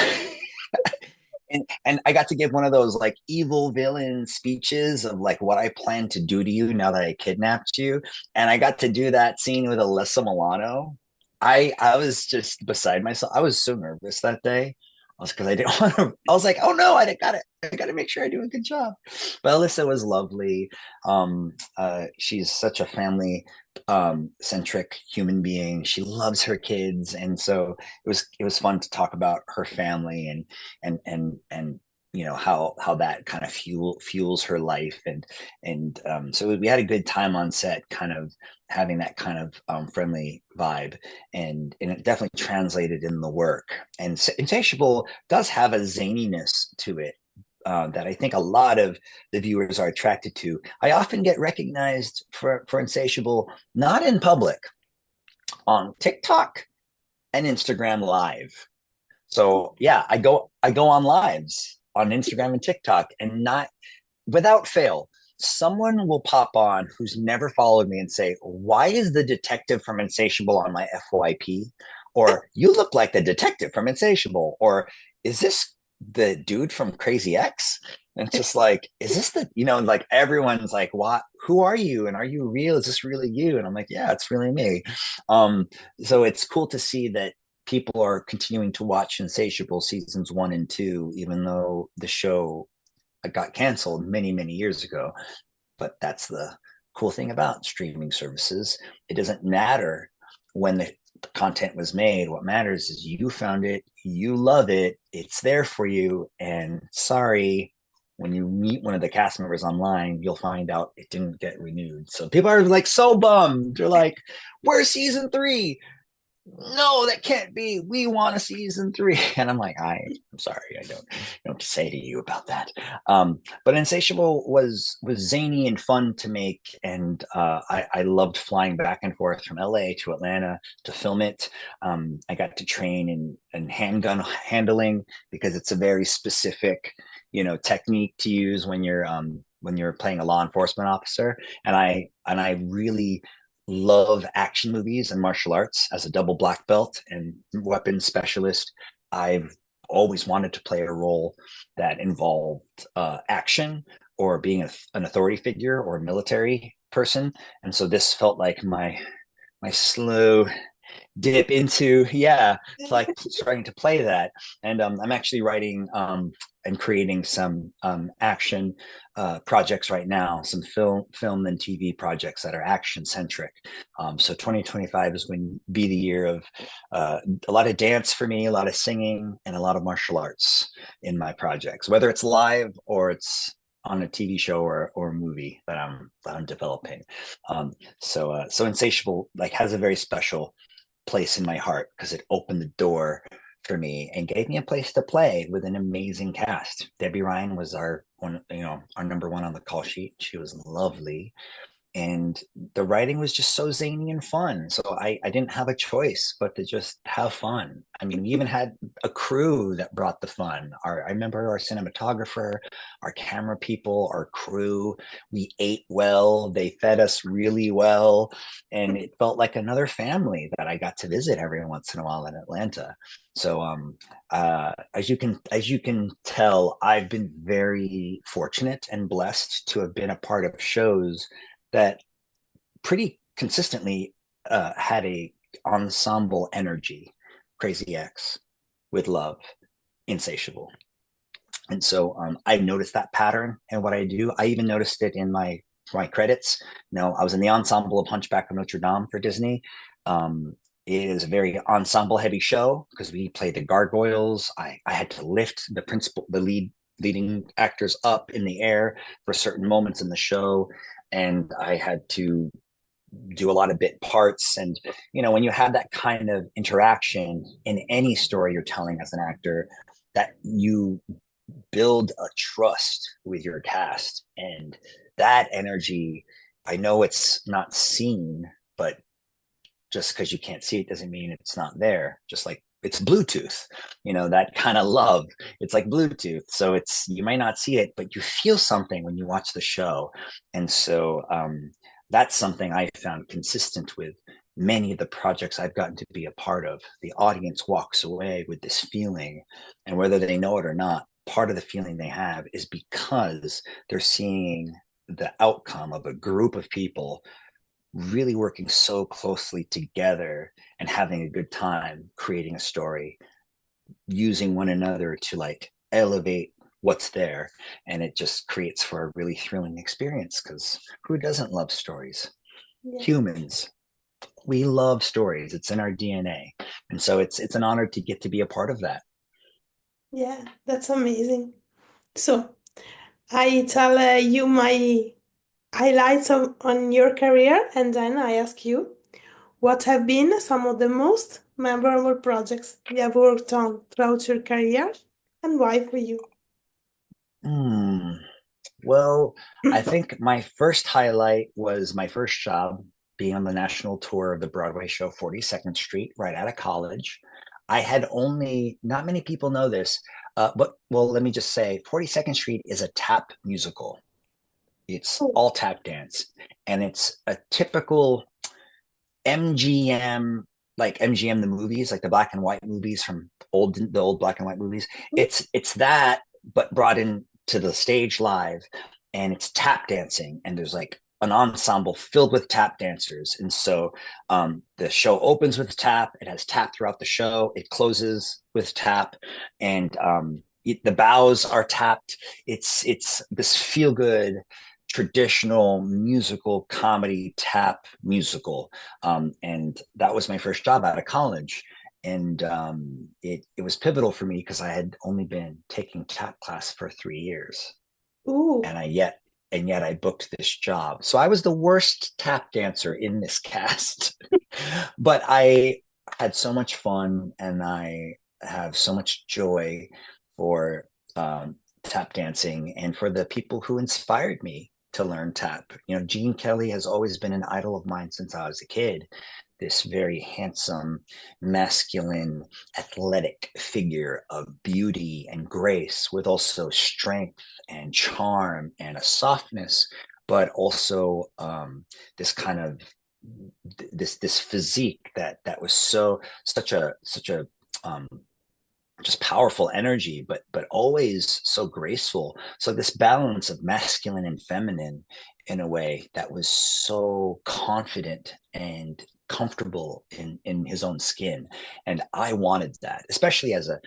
and And I got to give one of those like evil villain speeches of like what I plan to do to you now that I kidnapped you. And I got to do that scene with Alyssa Milano. I was just beside myself. I was so nervous that day. I was because I didn't want to. I was like, oh no, I got to make sure I do a good job. But Alyssa was lovely. She's such a family centric human being. She loves her kids, and so it was fun to talk about her family and how that kind of fuels her life and so we had a good time on set, kind of having that kind of friendly vibe, and it definitely translated in the work. And Insatiable does have a zaniness to it that I think a lot of the viewers are attracted to. I often get recognized for Insatiable, not in public, on TikTok and Instagram Live. So yeah, I go on lives on Instagram and TikTok, and not without fail, someone will pop on who's never followed me and say, "Why is the detective from Insatiable on my FYP?" Or "You look like the detective from Insatiable," or "Is this the dude from Crazy X?" And it's just like, is this like everyone's like, "What? Who are you? And are you real? Is this really you?" And I'm like, "Yeah, it's really me." Um, so it's cool to see that people are continuing to watch Insatiable seasons 1 and 2, even though the show got canceled many, many years ago. But that's the cool thing about streaming services. It doesn't matter when the content was made. What matters is you found it, you love it, it's there for you. And sorry, when you meet one of the cast members online, you'll find out it didn't get renewed. So people are like so bummed. They're like, "Where's season 3? No, that can't be. We want a season 3." And I'm like, I'm sorry, I don't know what to say to you about that. But Insatiable was zany and fun to make, and I loved flying back and forth from LA to Atlanta to film it. I got to train in handgun handling, because it's a very specific, technique to use when you're playing a law enforcement officer. And I really love action movies and martial arts. As a double black belt and weapons specialist, I've always wanted to play a role that involved action, or being an authority figure or a military person. And so this felt like my slow dip into, yeah, to like starting to play that. And I'm actually writing and creating some action projects right now, some film and TV projects that are action centric. So 2025 is going to be the year of a lot of dance for me, a lot of singing, and a lot of martial arts in my projects, whether it's live or it's on a TV show or a movie that I'm developing. So Insatiable like has a very special place in my heart, because it opened the door for me and gave me a place to play with an amazing cast. Debbie Ryan was our number one on the call sheet. She was lovely, and the writing was just so zany and fun. So I didn't have a choice but to just have fun. I mean, we even had a crew that brought the fun. I remember our cinematographer, our camera people, our crew. We ate well. They fed us really well, and it felt like another family that I got to visit every once in a while in Atlanta. So as you can tell, I've been very fortunate and blessed to have been a part of shows that pretty consistently had a ensemble energy. Crazy X, With Love, Insatiable. And so I noticed that pattern in what I do. I even noticed it in my credits. I was in the ensemble of Hunchback of Notre Dame for Disney. It is a very ensemble heavy show because we played the gargoyles. I had to lift the leading actors up in the air for certain moments in the show, and I had to do a lot of bit parts. And when you have that kind of interaction in any story you're telling as an actor, that you build a trust with your cast, and that energy, I know it's not seen, but just because you can't see it doesn't mean it's not there. Just like it's Bluetooth, that kind of love. It's like Bluetooth. So you might not see it, but you feel something when you watch the show. And so that's something I found consistent with many of the projects I've gotten to be a part of. The audience walks away with this feeling, and whether they know it or not, part of the feeling they have is because they're seeing the outcome of a group of people really working so closely together and having a good time creating a story, using one another to like elevate what's there. And it just creates for a really thrilling experience, because who doesn't love stories? Yeah. Humans, we love stories. It's in our DNA. And so it's an honor to get to be a part of that. Yeah, that's amazing. So I tell you my highlights on your career, and then I ask you what have been some of the most memorable projects you have worked on throughout your career and why for you? Hmm. Well, I think my first highlight was my first job being on the national tour of the Broadway show 42nd Street right out of college. I had only, not many people know this, but well, let me just say 42nd Street is a tap musical. It's Oh, all tap dance, and it's a typical MGM, like MGM the movies, like the black and white movies from the old black and white movies. It's that, but brought in to the stage live, and it's tap dancing, and there's like an ensemble filled with tap dancers. And so the show opens with tap, it has tap throughout the show, it closes with tap, and the bows are tapped. It's this feel good traditional musical comedy tap musical, and that was my first job out of college. And it was pivotal for me because I had only been taking tap class for 3 years, ooh, and yet I booked this job. So I was the worst tap dancer in this cast, but I had so much fun, and I have so much joy for tap dancing and for the people who inspired me to learn tap. Gene Kelly has always been an idol of mine since I was a kid. This very handsome, masculine, athletic figure of beauty and grace, with also strength and charm and a softness, but also this kind of this physique that was such a um, just powerful energy, but always so graceful. So this balance of masculine and feminine in a way that was so confident and comfortable in his own skin. And I wanted that, especially as a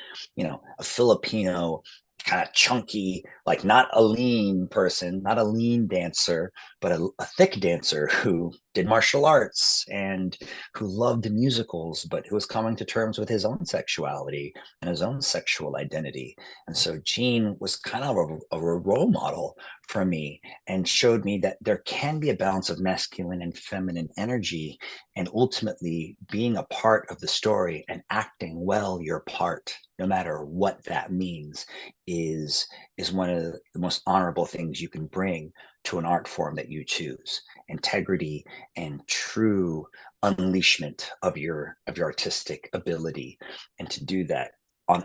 Filipino kind of chunky, like not a lean person, not a lean dancer, but a thick dancer who did martial arts and who loved musicals, but who was coming to terms with his own sexuality and his own sexual identity. And so Gene was kind of a role model for me, and showed me that there can be a balance of masculine and feminine energy, and ultimately being a part of the story and acting well your part, no matter what that means, is is one of the most honorable things you can bring to an art form that you choose. Integrity and true unleashment of your artistic ability, and to do that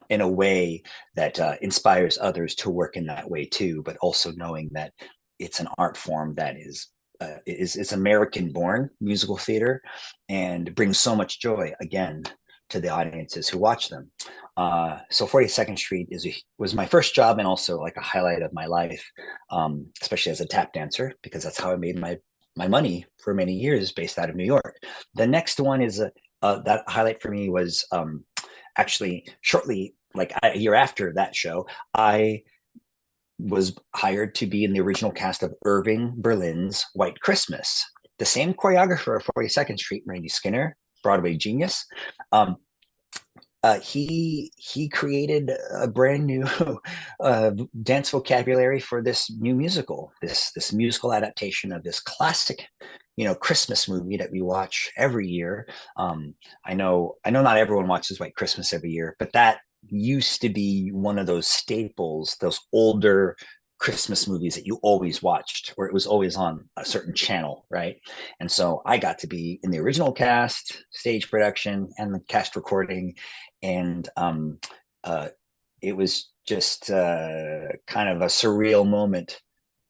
in a way that inspires others to work in that way too, but also knowing that it's an art form that is American born musical theater, and brings so much joy again to the audiences who watch them. So 42nd Street was my first job, and also like a highlight of my life, especially as a tap dancer, because that's how I made my money for many years, based out of New York. The next one is that highlight for me was actually shortly, like a year after that show, I was hired to be in the original cast of Irving Berlin's White Christmas. The same choreographer of 42nd Street, Randy Skinner, Broadway genius. Um, he created a brand new dance vocabulary for this new musical, this musical adaptation of this classic, Christmas movie that we watch every year. I know not everyone watches White Christmas every year, but that used to be one of those staples, those older Christmas movies that you always watched, where it was always on a certain channel, right? And so I got to be in the original cast, stage production, and the cast recording, and uh, it was just kind of a surreal moment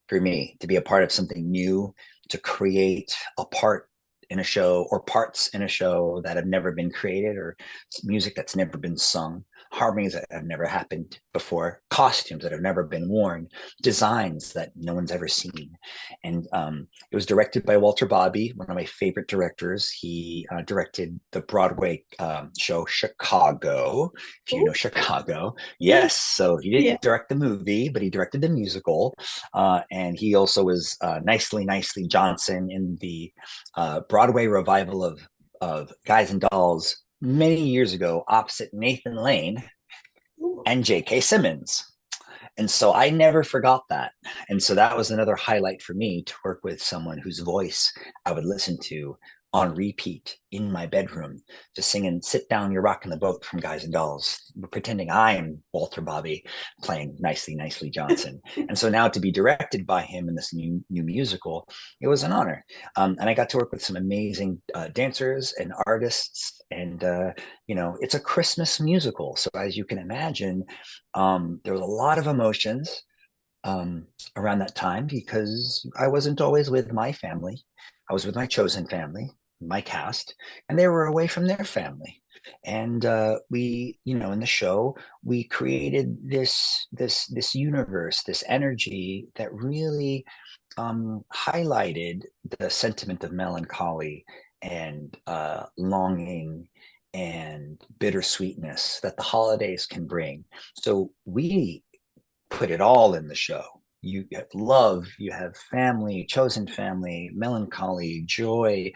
for me to be a part of something new, to create a part in a show, or parts in a show that have never been created, or music that's never been sung. harmonies that have never happened before, costumes that have never been worn, designs that no one's ever seen. And it was directed by Walter Bobby, one of my favorite directors. He directed the Broadway show Chicago, if you know Oh, Chicago. Yes, so he yeah. didn't direct the movie, but he directed the musical. And he also was Nicely Johnson in the Broadway revival of Guys and Dolls many years ago, opposite Nathan Lane and J.K. Simmons. And so I never forgot that. And so that was another highlight for me, to work with someone whose voice I would listen to on repeat in my bedroom, just singing "Sit Down, You're Rocking the Boat" from Guys and Dolls, pretending I'm Walter Bobby playing Nicely Johnson. And so now to be directed by him in this new musical, it was an honor. And I got to work with some amazing dancers and artists. And, it's a Christmas musical. So as you can imagine, there was a lot of emotions around that time, because I wasn't always with my family. I was with my chosen family, my cast, and they were away from their family. And we, in the show, we created this universe, this energy that really highlighted the sentiment of melancholy and longing and bittersweetness that the holidays can bring. So we put it all in the show. You have love, you have family, chosen family, melancholy, joy,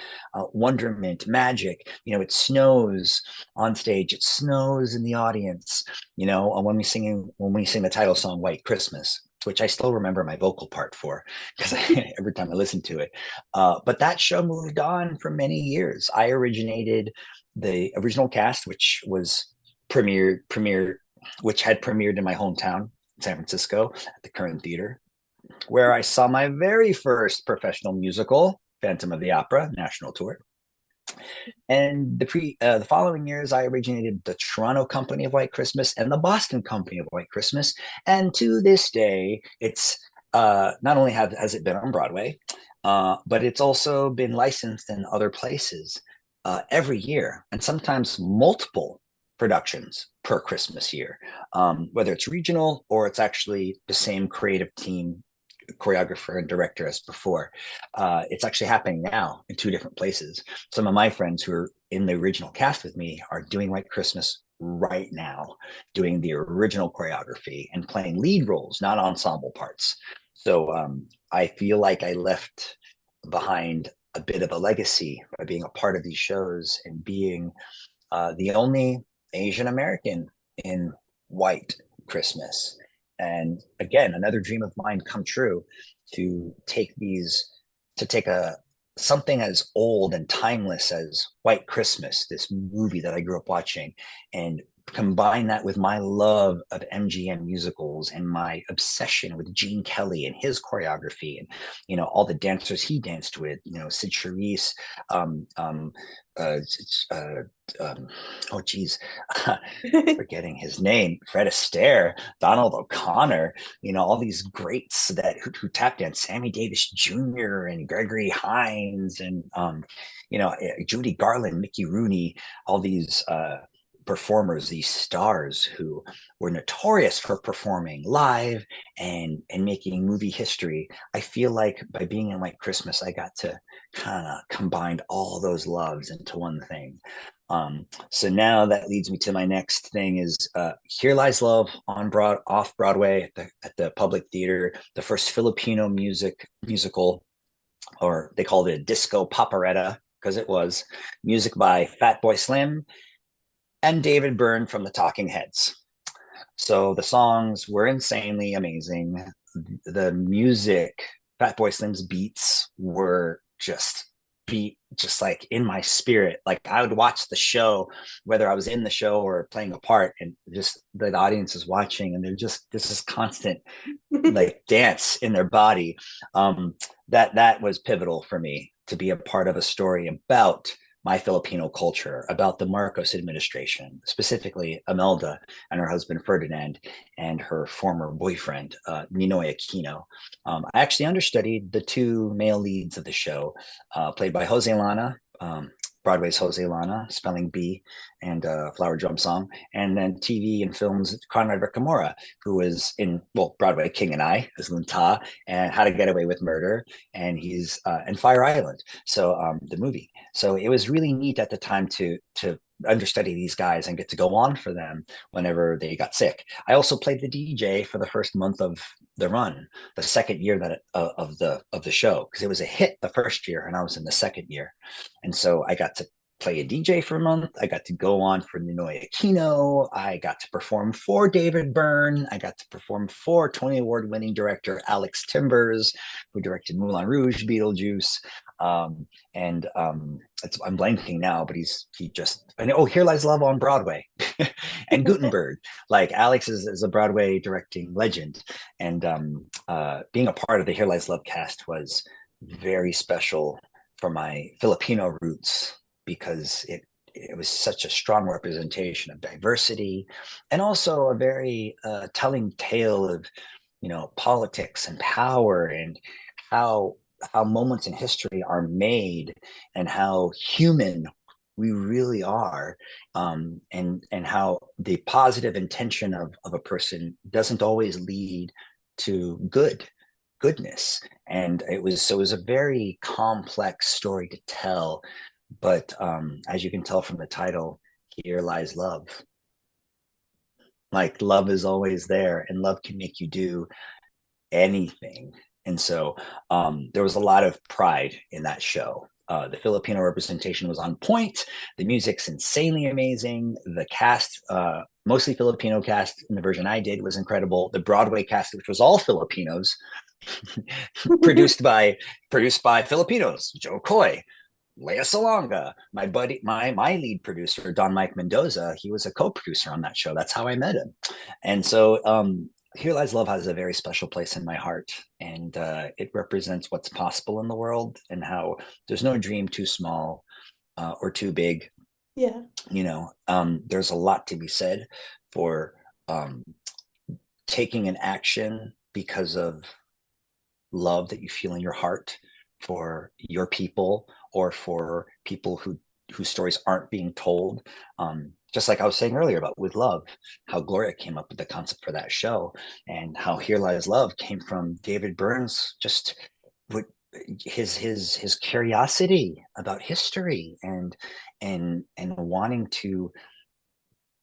wonderment, magic. It snows on stage, it snows in the audience. When we sing the title song "White Christmas," which I still remember my vocal part for, because every time I listen to it. But that show moved on for many years. I originated the original cast, which had premiered in my hometown, San Francisco, at the Current Theater, where I saw my very first professional musical, Phantom of the Opera, national tour. And the following years, I originated the Toronto Company of White Christmas and the Boston Company of White Christmas. And to this day, it's not only has it been on Broadway, but it's also been licensed in other places every year, and sometimes multiple productions per Christmas year, whether it's regional or it's actually the same creative team, choreographer and director as before. It's actually happening now in two different places. Some of my friends who are in the original cast with me are doing White Christmas right now, doing the original choreography and playing lead roles, not ensemble parts. So I feel like I left behind a bit of a legacy by being a part of these shows and being the only Asian American in White Christmas. And again, another dream of mine come true, to take a something as old and timeless as White Christmas, this movie that I grew up watching, and combine that with my love of MGM musicals and my obsession with Gene Kelly and his choreography, and all the dancers he danced with, Sid Charisse, um, um, uh, uh, oh geez, forgetting his name, Fred Astaire, Donald O'Connor, all these greats who tap dance, Sammy Davis Jr. and Gregory Hines, and Judy Garland, Mickey Rooney, all these performers, these stars who were notorious for performing live and making movie history. I feel like by being in White Christmas, I got to kind of combine all those loves into one thing. So now that leads me to my next thing is Here Lies Love off Broadway at the Public Theater, the first Filipino musical, or they called it a disco paparetta, because it was music by Fatboy Slim and David Byrne from the Talking Heads. So the songs were insanely amazing. The music, Fatboy Slim's beats were just like in my spirit. Like I would watch the show, whether I was in the show or playing a part, and just the audience is watching, and they're just this is constant like dance in their body. That was pivotal for me, to be a part of a story about my Filipino culture, about the Marcos administration, specifically Imelda and her husband Ferdinand and her former boyfriend, Ninoy Aquino. I actually understudied the two male leads of the show, played by Jose Lana, Broadway's Jose Lana, Spelling Bee, and Flower Drum Song, and then TV and films, Conrad Ricamora, who was in, well, Broadway King and I as Lunta, and How to Get Away with Murder, and he's and Fire Island, so the movie. So it was really neat at the time to understudy these guys and get to go on for them whenever they got sick. I also played the DJ for the first month of the run, the second year that of the show, because it was a hit the first year and I was in the second year, and so I got to play a DJ for a month. I got to go on for Ninoy Aquino. I got to perform for David Byrne. I got to perform for Tony Award winning director Alex Timbers, who directed Moulin Rouge, Beetlejuice. And I'm blanking now, but he just, and oh, Here Lies Love on Broadway, and Gutenberg. Like Alex is a Broadway directing legend, and being a part of the Here Lies Love cast was very special for my Filipino roots, because it was such a strong representation of diversity, and also a very telling tale of, you know, politics and power, and how moments in history are made, and how human we really are, and how the positive intention of a person doesn't always lead to goodness. And it was a very complex story to tell, but as you can tell from the title, Here Lies Love. Like, love is always there, and love can make you do anything. And so there was a lot of pride in that show. The Filipino representation was on point. The music's insanely amazing. The cast, mostly Filipino cast in the version I did, was incredible. The Broadway cast, which was all Filipinos, produced by Filipinos, Joe Coy, Lea Salonga, my buddy, my lead producer, Don Mike Mendoza. He was a co-producer on that show. That's how I met him. And so Here Lies Love has a very special place in my heart, and it represents what's possible in the world, and how there's no dream too small or too big. Yeah. You know, there's a lot to be said for taking an action because of love that you feel in your heart for your people, or for people whose stories aren't being told. Just like I was saying earlier about With Love, how Gloria came up with the concept for that show, and how Here Lies Love came from David Byrne's just his curiosity about history, and wanting to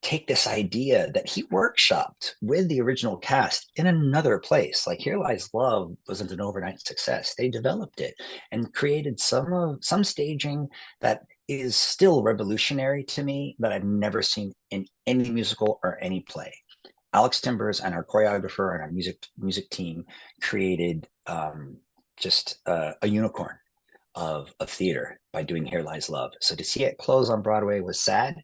take this idea that he workshopped with the original cast in another place. Like, Here Lies Love wasn't an overnight success. They developed it and created some staging that is still revolutionary to me, that I've never seen in any musical or any play. Alex Timbers and our choreographer and our music team created just a unicorn of theater by doing Here Lies Love. So to see it close on Broadway was sad,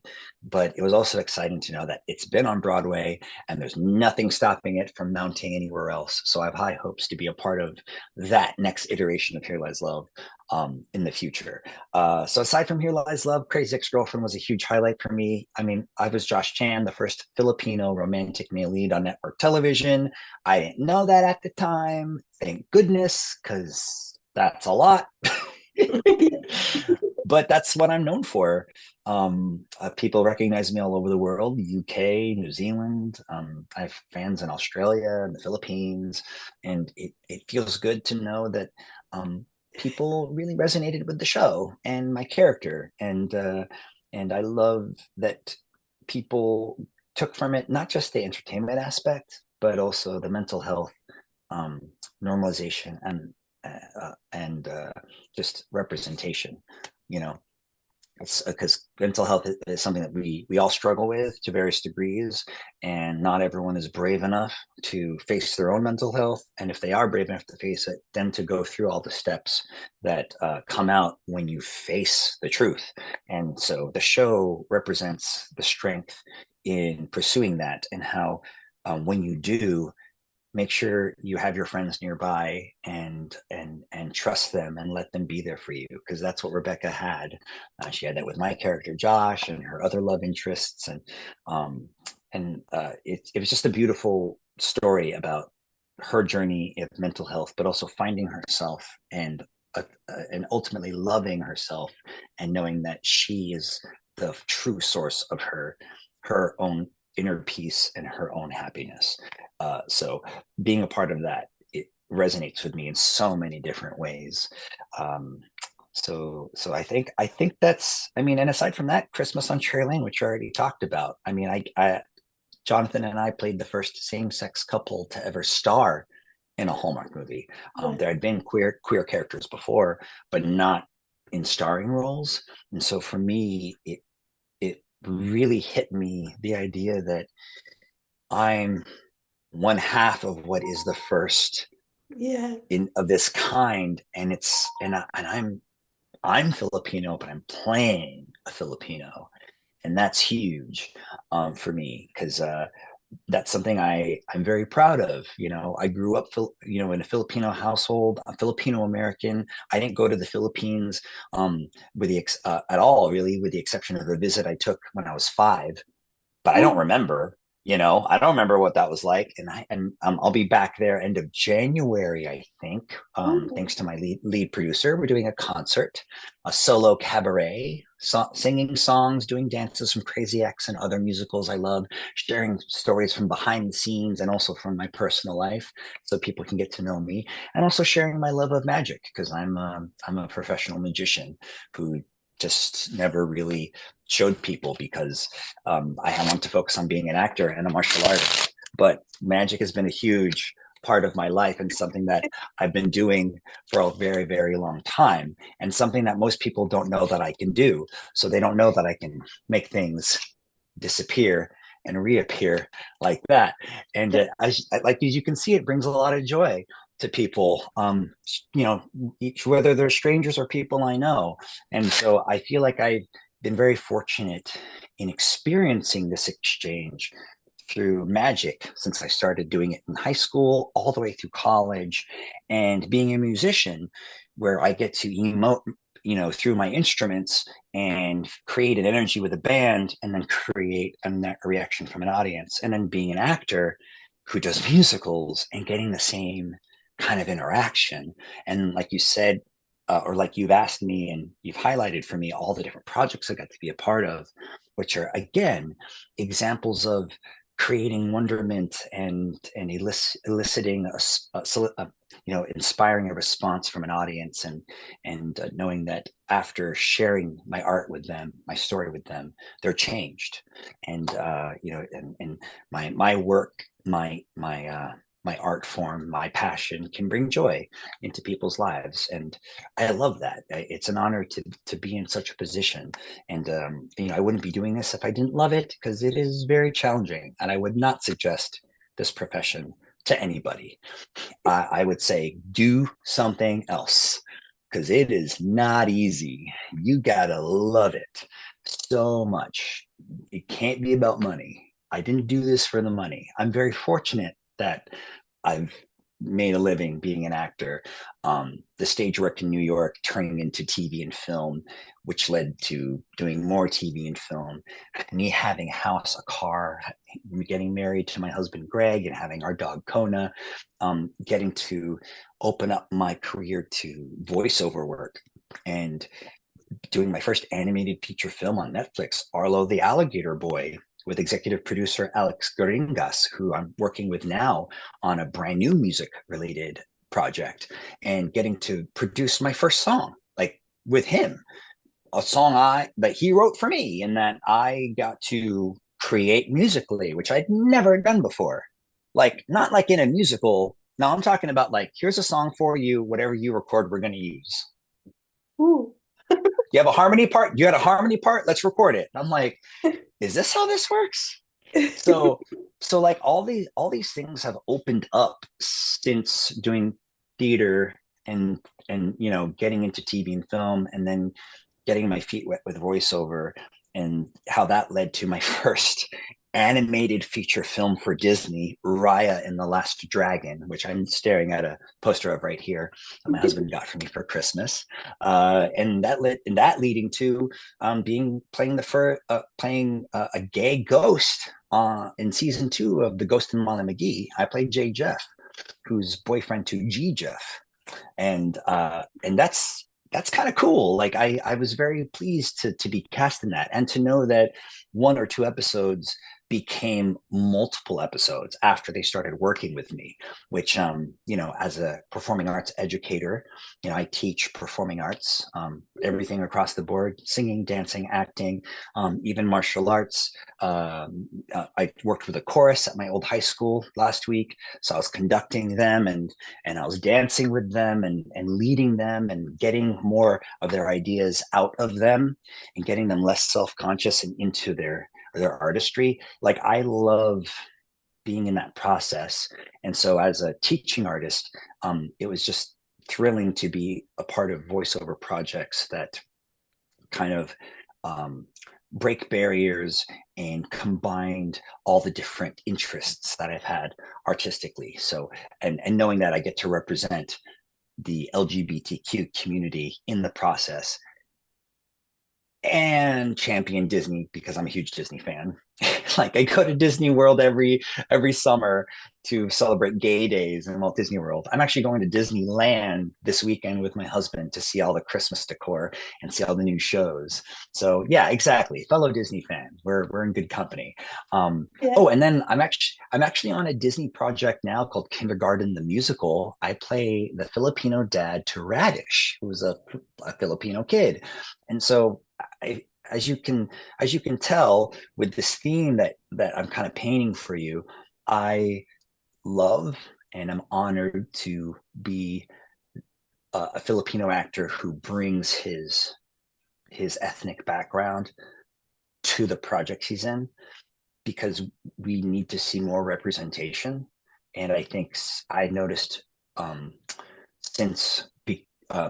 but it was also exciting to know that it's been on Broadway and there's nothing stopping it from mounting anywhere else. So I have high hopes to be a part of that next iteration of Here Lies Love in the future. So aside from Here Lies Love, Crazy Ex-Girlfriend was a huge highlight for me. I mean, I was Josh Chan, the first Filipino romantic male lead on network television. I didn't know that at the time. Thank goodness, because that's a lot. But that's what I'm known for. People recognize me all over the world, UK, New Zealand. I have fans in Australia and the Philippines, and it feels good to know that people really resonated with the show and my character, and I love that people took from it not just the entertainment aspect, but also the mental health normalization and just representation. You know, it's because mental health is something that we all struggle with to various degrees, and not everyone is brave enough to face their own mental health. And if they are brave enough to face it, then to go through all the steps that come out when you face the truth. And so the show represents the strength in pursuing that, and how when you do, make sure you have your friends nearby, and trust them and let them be there for you, because that's what Rebecca had. She had that with my character Josh and her other love interests, and it was just a beautiful story about her journey of mental health, but also finding herself and and ultimately loving herself and knowing that she is the true source of her own inner peace and her own happiness. So being a part of that, it resonates with me in so many different ways. Um, so I think that's, I mean, and aside from that, Christmas on Cherry Lane, which you already talked about. I mean, I Jonathan and I played the first same-sex couple to ever star in a Hallmark movie. Right. There had been queer characters before, but not in starring roles. And so for me, it really hit me the idea that I'm one half of what is the first Yeah. in of this kind, and I'm Filipino, but I'm playing a Filipino, and that's huge for me because that's something I'm very proud of. You know, I grew up, in a Filipino household. I'm Filipino American. I didn't go to the Philippines at all, really, with the exception of a visit I took when I was 5. But I don't Oh, remember. I don't remember what that was like. And I'll be back there end of January, I think. oh, Thanks to my lead producer, we're doing a concert, a solo cabaret, singing songs, doing dances from Crazy X and other musicals I love, sharing stories from behind the scenes and also from my personal life, so people can get to know me, and also sharing my love of magic because I'm a professional magician who just never really showed people because I want to focus on being an actor and a martial artist. But magic has been a huge part of my life and something that I've been doing for a very, very long time, and something that most people don't know that I can do. So they don't know that I can make things disappear and reappear like that. And like as you can see, it brings a lot of joy to people, whether they're strangers or people I know. And so I feel like I've been very fortunate in experiencing this exchange through magic since I started doing it in high school all the way through college, and being a musician where I get to emote, through my instruments and create an energy with a band and then create a reaction from an audience. And then being an actor who does musicals and getting the same kind of interaction. And like you said, or like you've asked me and you've highlighted for me all the different projects I got to be a part of, which are again examples of creating wonderment and eliciting inspiring a response from an audience, and knowing that after sharing my art with them, my story with them, they're changed, and and my work, my art form, my passion can bring joy into people's lives, and I love that. It's an honor to be in such a position, and I wouldn't be doing this if I didn't love it because it is very challenging, and I would not suggest this profession to anybody. I would say do something else because it is not easy. You gotta love it so much. It can't be about money. I didn't do this for the money. I'm very fortunate that I've made a living being an actor. The stage work in New York turning into TV and film, which led to doing more TV and film, me having a house, a car, getting married to my husband Greg, and having our dog Kona, getting to open up my career to voiceover work and doing my first animated feature film on Netflix, Arlo the Alligator Boy, with executive producer Alex Garingas, who I'm working with now on a brand new music related project, and getting to produce my first song, like with him, a song that he wrote for me and that I got to create musically, which I'd never done before. Like, not like in a musical. No, I'm talking about like, here's a song for you, whatever you record, we're going to use. ooh. You have a harmony part? You had a harmony part? Let's record it. I'm like, is this how this works? So so like all these things have opened up since doing theater and getting into TV and film, and then getting my feet wet with voiceover, and how that led to my first animated feature film for Disney, Raya and the Last Dragon, which I'm staring at a poster of right here that my husband got for me for Christmas, and that leading to playing a gay ghost in season 2 of The Ghost and Molly McGee. I played Jay Jeff, who's boyfriend to G Jeff. And that's kind of cool. Like I was very pleased to be cast in that, and to know that one or two episodes became multiple episodes after they started working with me, which as a performing arts educator, I teach performing arts, everything across the board: singing, dancing, acting, even martial arts. I worked with a chorus at my old high school last week, so I was conducting them, and I was dancing with them, and leading them, and getting more of their ideas out of them, and getting them less self-conscious and into their artistry. Like, I love being in that process. And so as a teaching artist, it was just thrilling to be a part of voiceover projects that kind of um, break barriers and combined all the different interests that I've had artistically. So, and knowing that I get to represent the LGBTQ community in the process, and champion Disney because I'm a huge Disney fan. Like, I go to Disney World every summer to celebrate gay days in Walt Disney World. I'm actually going to Disneyland this weekend with my husband to see all the Christmas decor and see all the new shows. So yeah, exactly. Fellow Disney fans, we're in good company. Yeah. Oh, and then I'm actually on a Disney project now called Kindergarten the Musical. I play the Filipino dad to Radish, who's a Filipino kid, and so I, as you can tell with this theme that I'm kind of painting for you, I love and I'm honored to be a Filipino actor who brings his ethnic background to the project he's in, because we need to see more representation. And I think I noticed, um, since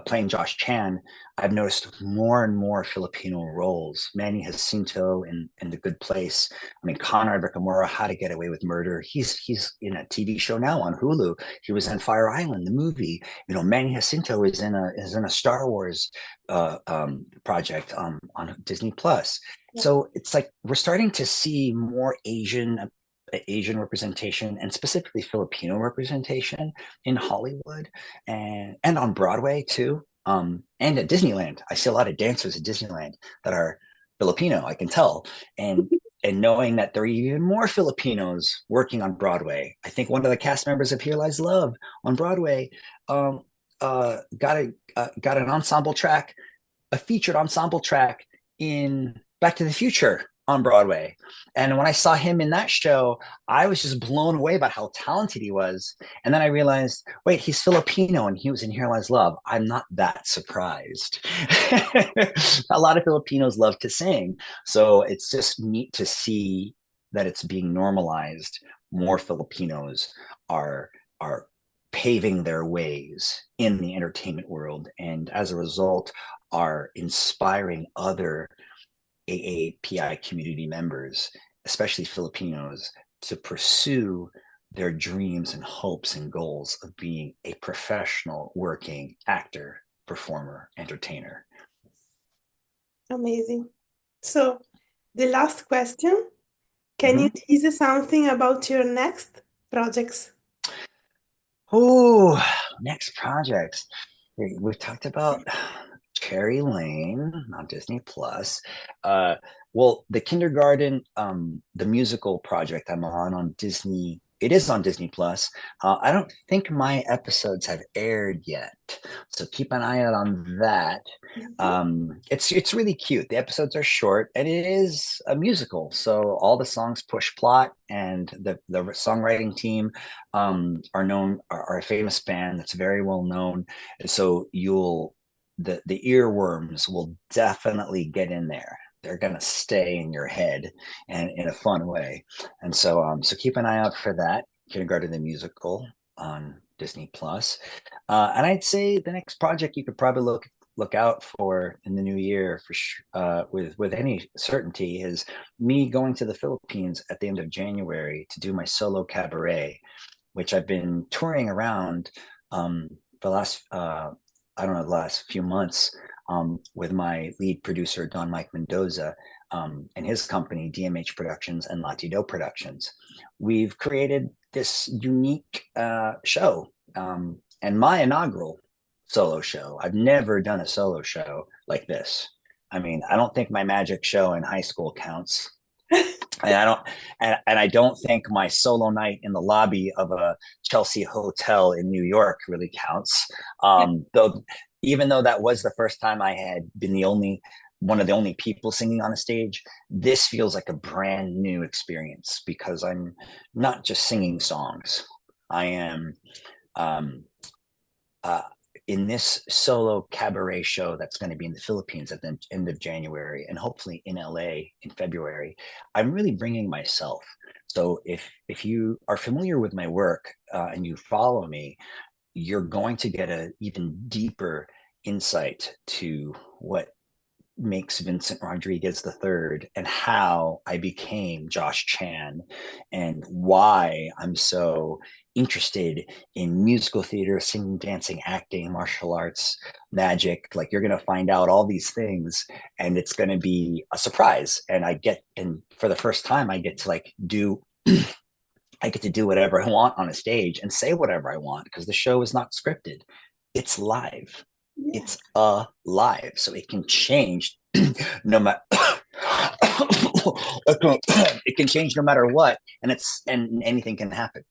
playing Josh Chan, I've noticed more and more Filipino roles. Manny Jacinto in The Good Place. I mean, Conrad Ricamora, How to Get Away with Murder. He's in a TV show now on Hulu. He was in Fire Island, the movie. Manny Jacinto is in a Star Wars project on Disney Plus. So it's like we're starting to see more Asian representation, and specifically Filipino representation in Hollywood, and on Broadway too. And at Disneyland, I see a lot of dancers at Disneyland that are Filipino. I can tell, and knowing that there are even more Filipinos working on Broadway. I think one of the cast members of Here Lies Love on Broadway um, got an ensemble track, a featured ensemble track in Back to the Future on Broadway. And when I saw him in that show, I was just blown away about how talented he was. And then I realized, wait, he's Filipino and he was in Here Lies Love. I'm not that surprised. A lot of Filipinos love to sing. So it's just neat to see that it's being normalized. More Filipinos are paving their ways in the entertainment world, and as a result are inspiring other AAPI community members, especially Filipinos, to pursue their dreams and hopes and goals of being a professional working actor, performer, entertainer. Amazing. So, the last question, can you Mm-hmm. tease us something about your next projects? Oh, next projects. We've talked about Cherry Lane on Disney Plus. Uh, well, the kindergarten, the musical project I'm on Disney. It is on Disney Plus. I don't think my episodes have aired yet, so keep an eye out on that. Mhm. It's really cute. The episodes are short, and it is a musical, so all the songs push plot, and the songwriting team are a famous band that's very well known, and so the earworms will definitely get in there. They're gonna stay in your head, and in a fun way. And so keep an eye out for that. Kindergarten the Musical on Disney Plus. And I'd say the next project you could probably look out for in the new year with any certainty is me going to the Philippines at the end of January to do my solo cabaret, which I've been touring around for the last I don't know, the last few months, with my lead producer Don Mike Mendoza, and his company DMH Productions and Latido Productions. We've created this unique show, and my inaugural solo show. I've never done a solo show like this. I mean, I don't think my magic show in high school counts. And I don't and I don't think my solo night in the lobby of a Chelsea hotel in New York really counts. Though even though that was the first time I had been the only one of the only people singing on a stage, this feels like a brand new experience because I'm not just singing songs. I am um, uh, in this solo cabaret show that's going to be in the Philippines at the end of January and hopefully in LA in February, I'm really bringing myself. So if you are familiar with my work and you follow me, you're going to get an even deeper insight to what makes Vincent Rodriguez III and how I became Josh Chan and why I'm so interested in musical theater, singing, dancing, acting, martial arts, magic. Like you're going to find out all these things and it's going to be a surprise. And for the first time, I get to I get to do whatever I want on a stage and say whatever I want because the show is not scripted. It's live. Yeah. It's alive. So it can change no matter it can change no matter what. And anything can happen.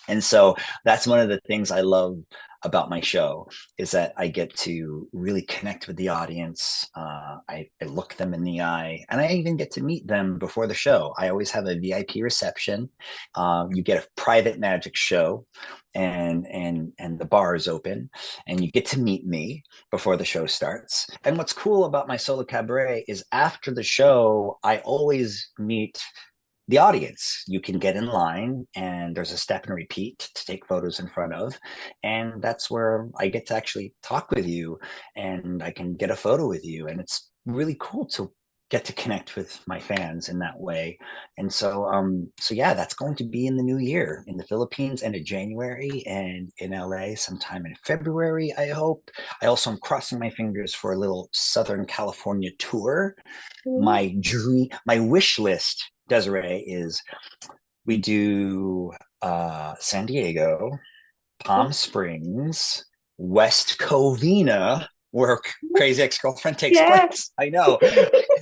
And so that's one of the things I love about my show is that I get to really connect with the audience. I look them in the eye, and I even get to meet them before the show. I always have a VIP reception. You get a private magic show, and the bar is open, and you get to meet me before the show starts. And what's cool about my solo cabaret is after the show, I always meet the audience. You can get in line and there's a step and repeat to take photos in front of. And that's where I get to actually talk with you and I can get a photo with you. And it's really cool to get to connect with my fans in that way. And so yeah, that's going to be in the new year in the Philippines end of January and in LA sometime in February, I hope. I also am crossing my fingers for a little Southern California tour. My wish list, Desiree, is we do San Diego, Palm Springs, West Covina, where Crazy Ex-Girlfriend takes Yes. place. I know.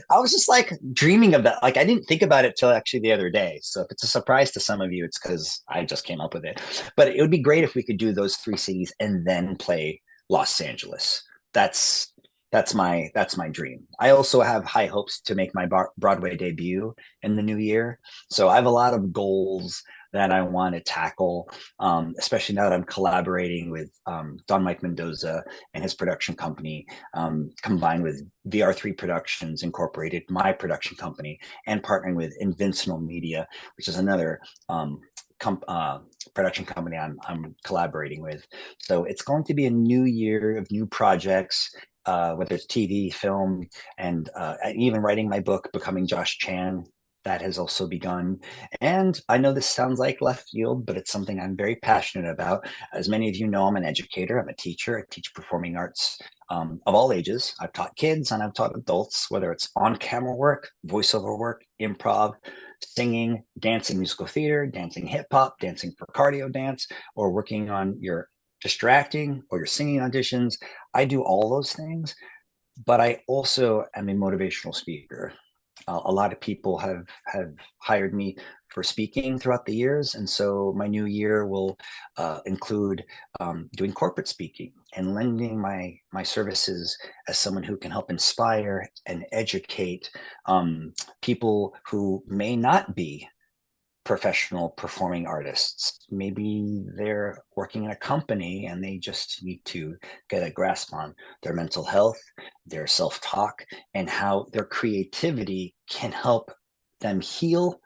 I was just like dreaming of that. Like I didn't think about it till actually the other day. So if it's a surprise to some of you, it's because I just came up with it. But it would be great if we could do those three cities and then play Los Angeles. That's that's my dream. I also have high hopes to make my Broadway debut in the new year. So I have a lot of goals that I want to tackle, especially now that I'm collaborating with Don Mike Mendoza and his production company, combined with VR3 Productions Incorporated, my production company, and partnering with Invincible Media, which is another production company I'm collaborating with. So it's going to be a new year of new projects, whether it's TV, film, and even writing my book, Becoming Josh Chan. That has also begun. And I know this sounds like left field, but it's something I'm very passionate about. As many of you know, I'm an educator, I'm a teacher. I teach performing arts of all ages. I've taught kids and I've taught adults, whether it's on camera work, voiceover work, improv, singing, dancing, musical theater, dancing hip hop, dancing for cardio dance, or working on your distracting or your singing auditions. I do all those things, but I also am a motivational speaker. A lot of people have hired me for speaking throughout the years, and so my new year will include doing corporate speaking and lending my services as someone who can help inspire and educate people who may not be professional performing artists. Maybe they're working in a company and they just need to get a grasp on their mental health, their self talk, and how their creativity can help them heal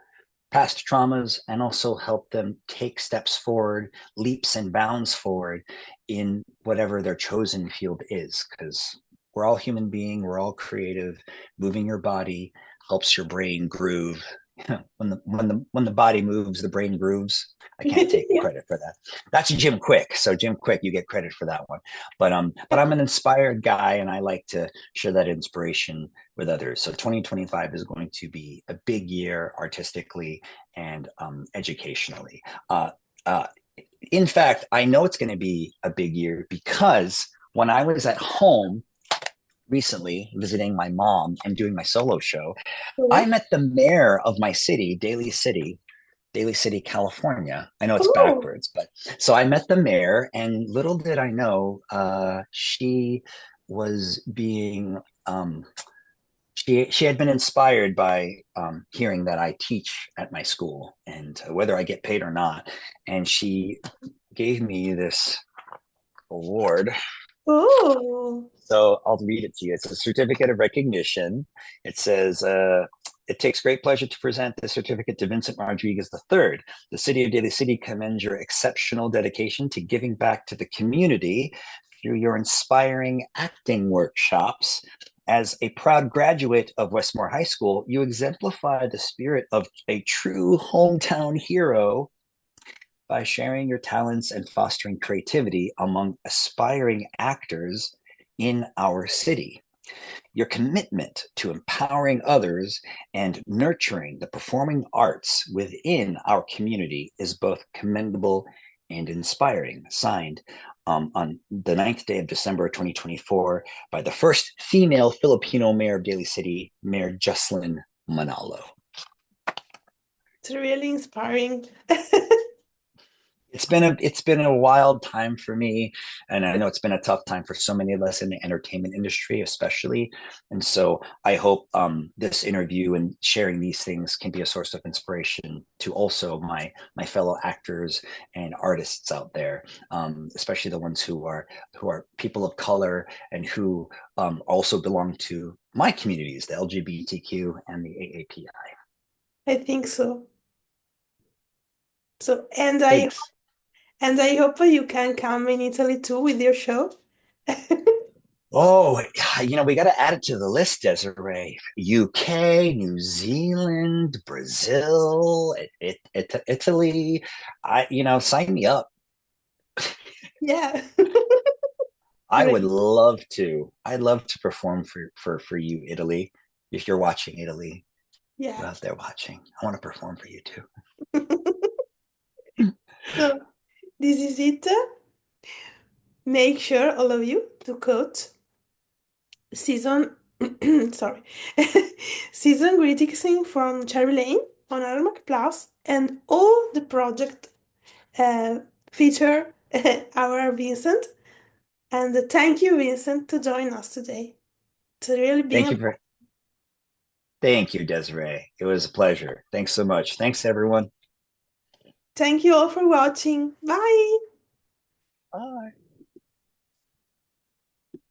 past traumas and also help them take steps forward, leaps and bounds forward in whatever their chosen field is. Because we're all human beings, we're all creative. Moving your body helps your brain groove. When the body moves, the brain grooves. I can't take Yeah. credit for that. That's Jim Quick. So Jim Quick, you get credit for that one. But I'm an inspired guy, and I like to share that inspiration with others. So 2025 is going to be a big year artistically and educationally. Uh, uh, In fact, I know it's going to be a big year because when I was at home recently visiting my mom and doing my solo show, I Oh, met the mayor of my city, Daly City, California. I know it's oh, backwards, but so I met the mayor, and little did I know, she was being she had been inspired by hearing that I teach at my school and whether I get paid or not, and she gave me this award. oh. So I'll read it to you. It's a certificate of recognition. It says, it takes great pleasure to present this certificate to Vincent Rodriguez III. The city of Daly City commends your exceptional dedication to giving back to the community through your inspiring acting workshops. As a proud graduate of Westmore High School, you exemplify the spirit of a true hometown hero by sharing your talents and fostering creativity among aspiring actors in our city. Your commitment to empowering others and nurturing the performing arts within our community is both commendable and inspiring. Signed on the 9th day of December 2024 by the first female Filipino mayor of Daly City, Mayor Jocelyn Manalo. It's really inspiring. It's been a wild time for me, and I know it's been a tough time for so many of us in the entertainment industry, especially. And so I hope this interview and sharing these things can be a source of inspiration to also my fellow actors and artists out there, especially the ones who are people of color and who also belong to my communities, the LGBTQ and the AAPI. I think so. So, Thanks. and I hope you can come in Italy too with your show. Oh, we got to add it to the list, Desiree. UK, New Zealand, Brazil, Italy. Sign me up. Yeah. I would Great. love to. I'd love to perform for you, Italy. If you're watching Italy, you Yeah. out there watching, I want to perform for you too. So this is it. Make sure all of you to quote season sorry season greetings from Cherry Lane on Hallmark Plus and all the project uh, feature our Vincent. And thank you, Vincent, to join us today. It's really been Thank a you for. Thank you, Desiree. It was a pleasure. Thanks so much. Thanks, everyone. thank you all for watching. Bye. Bye.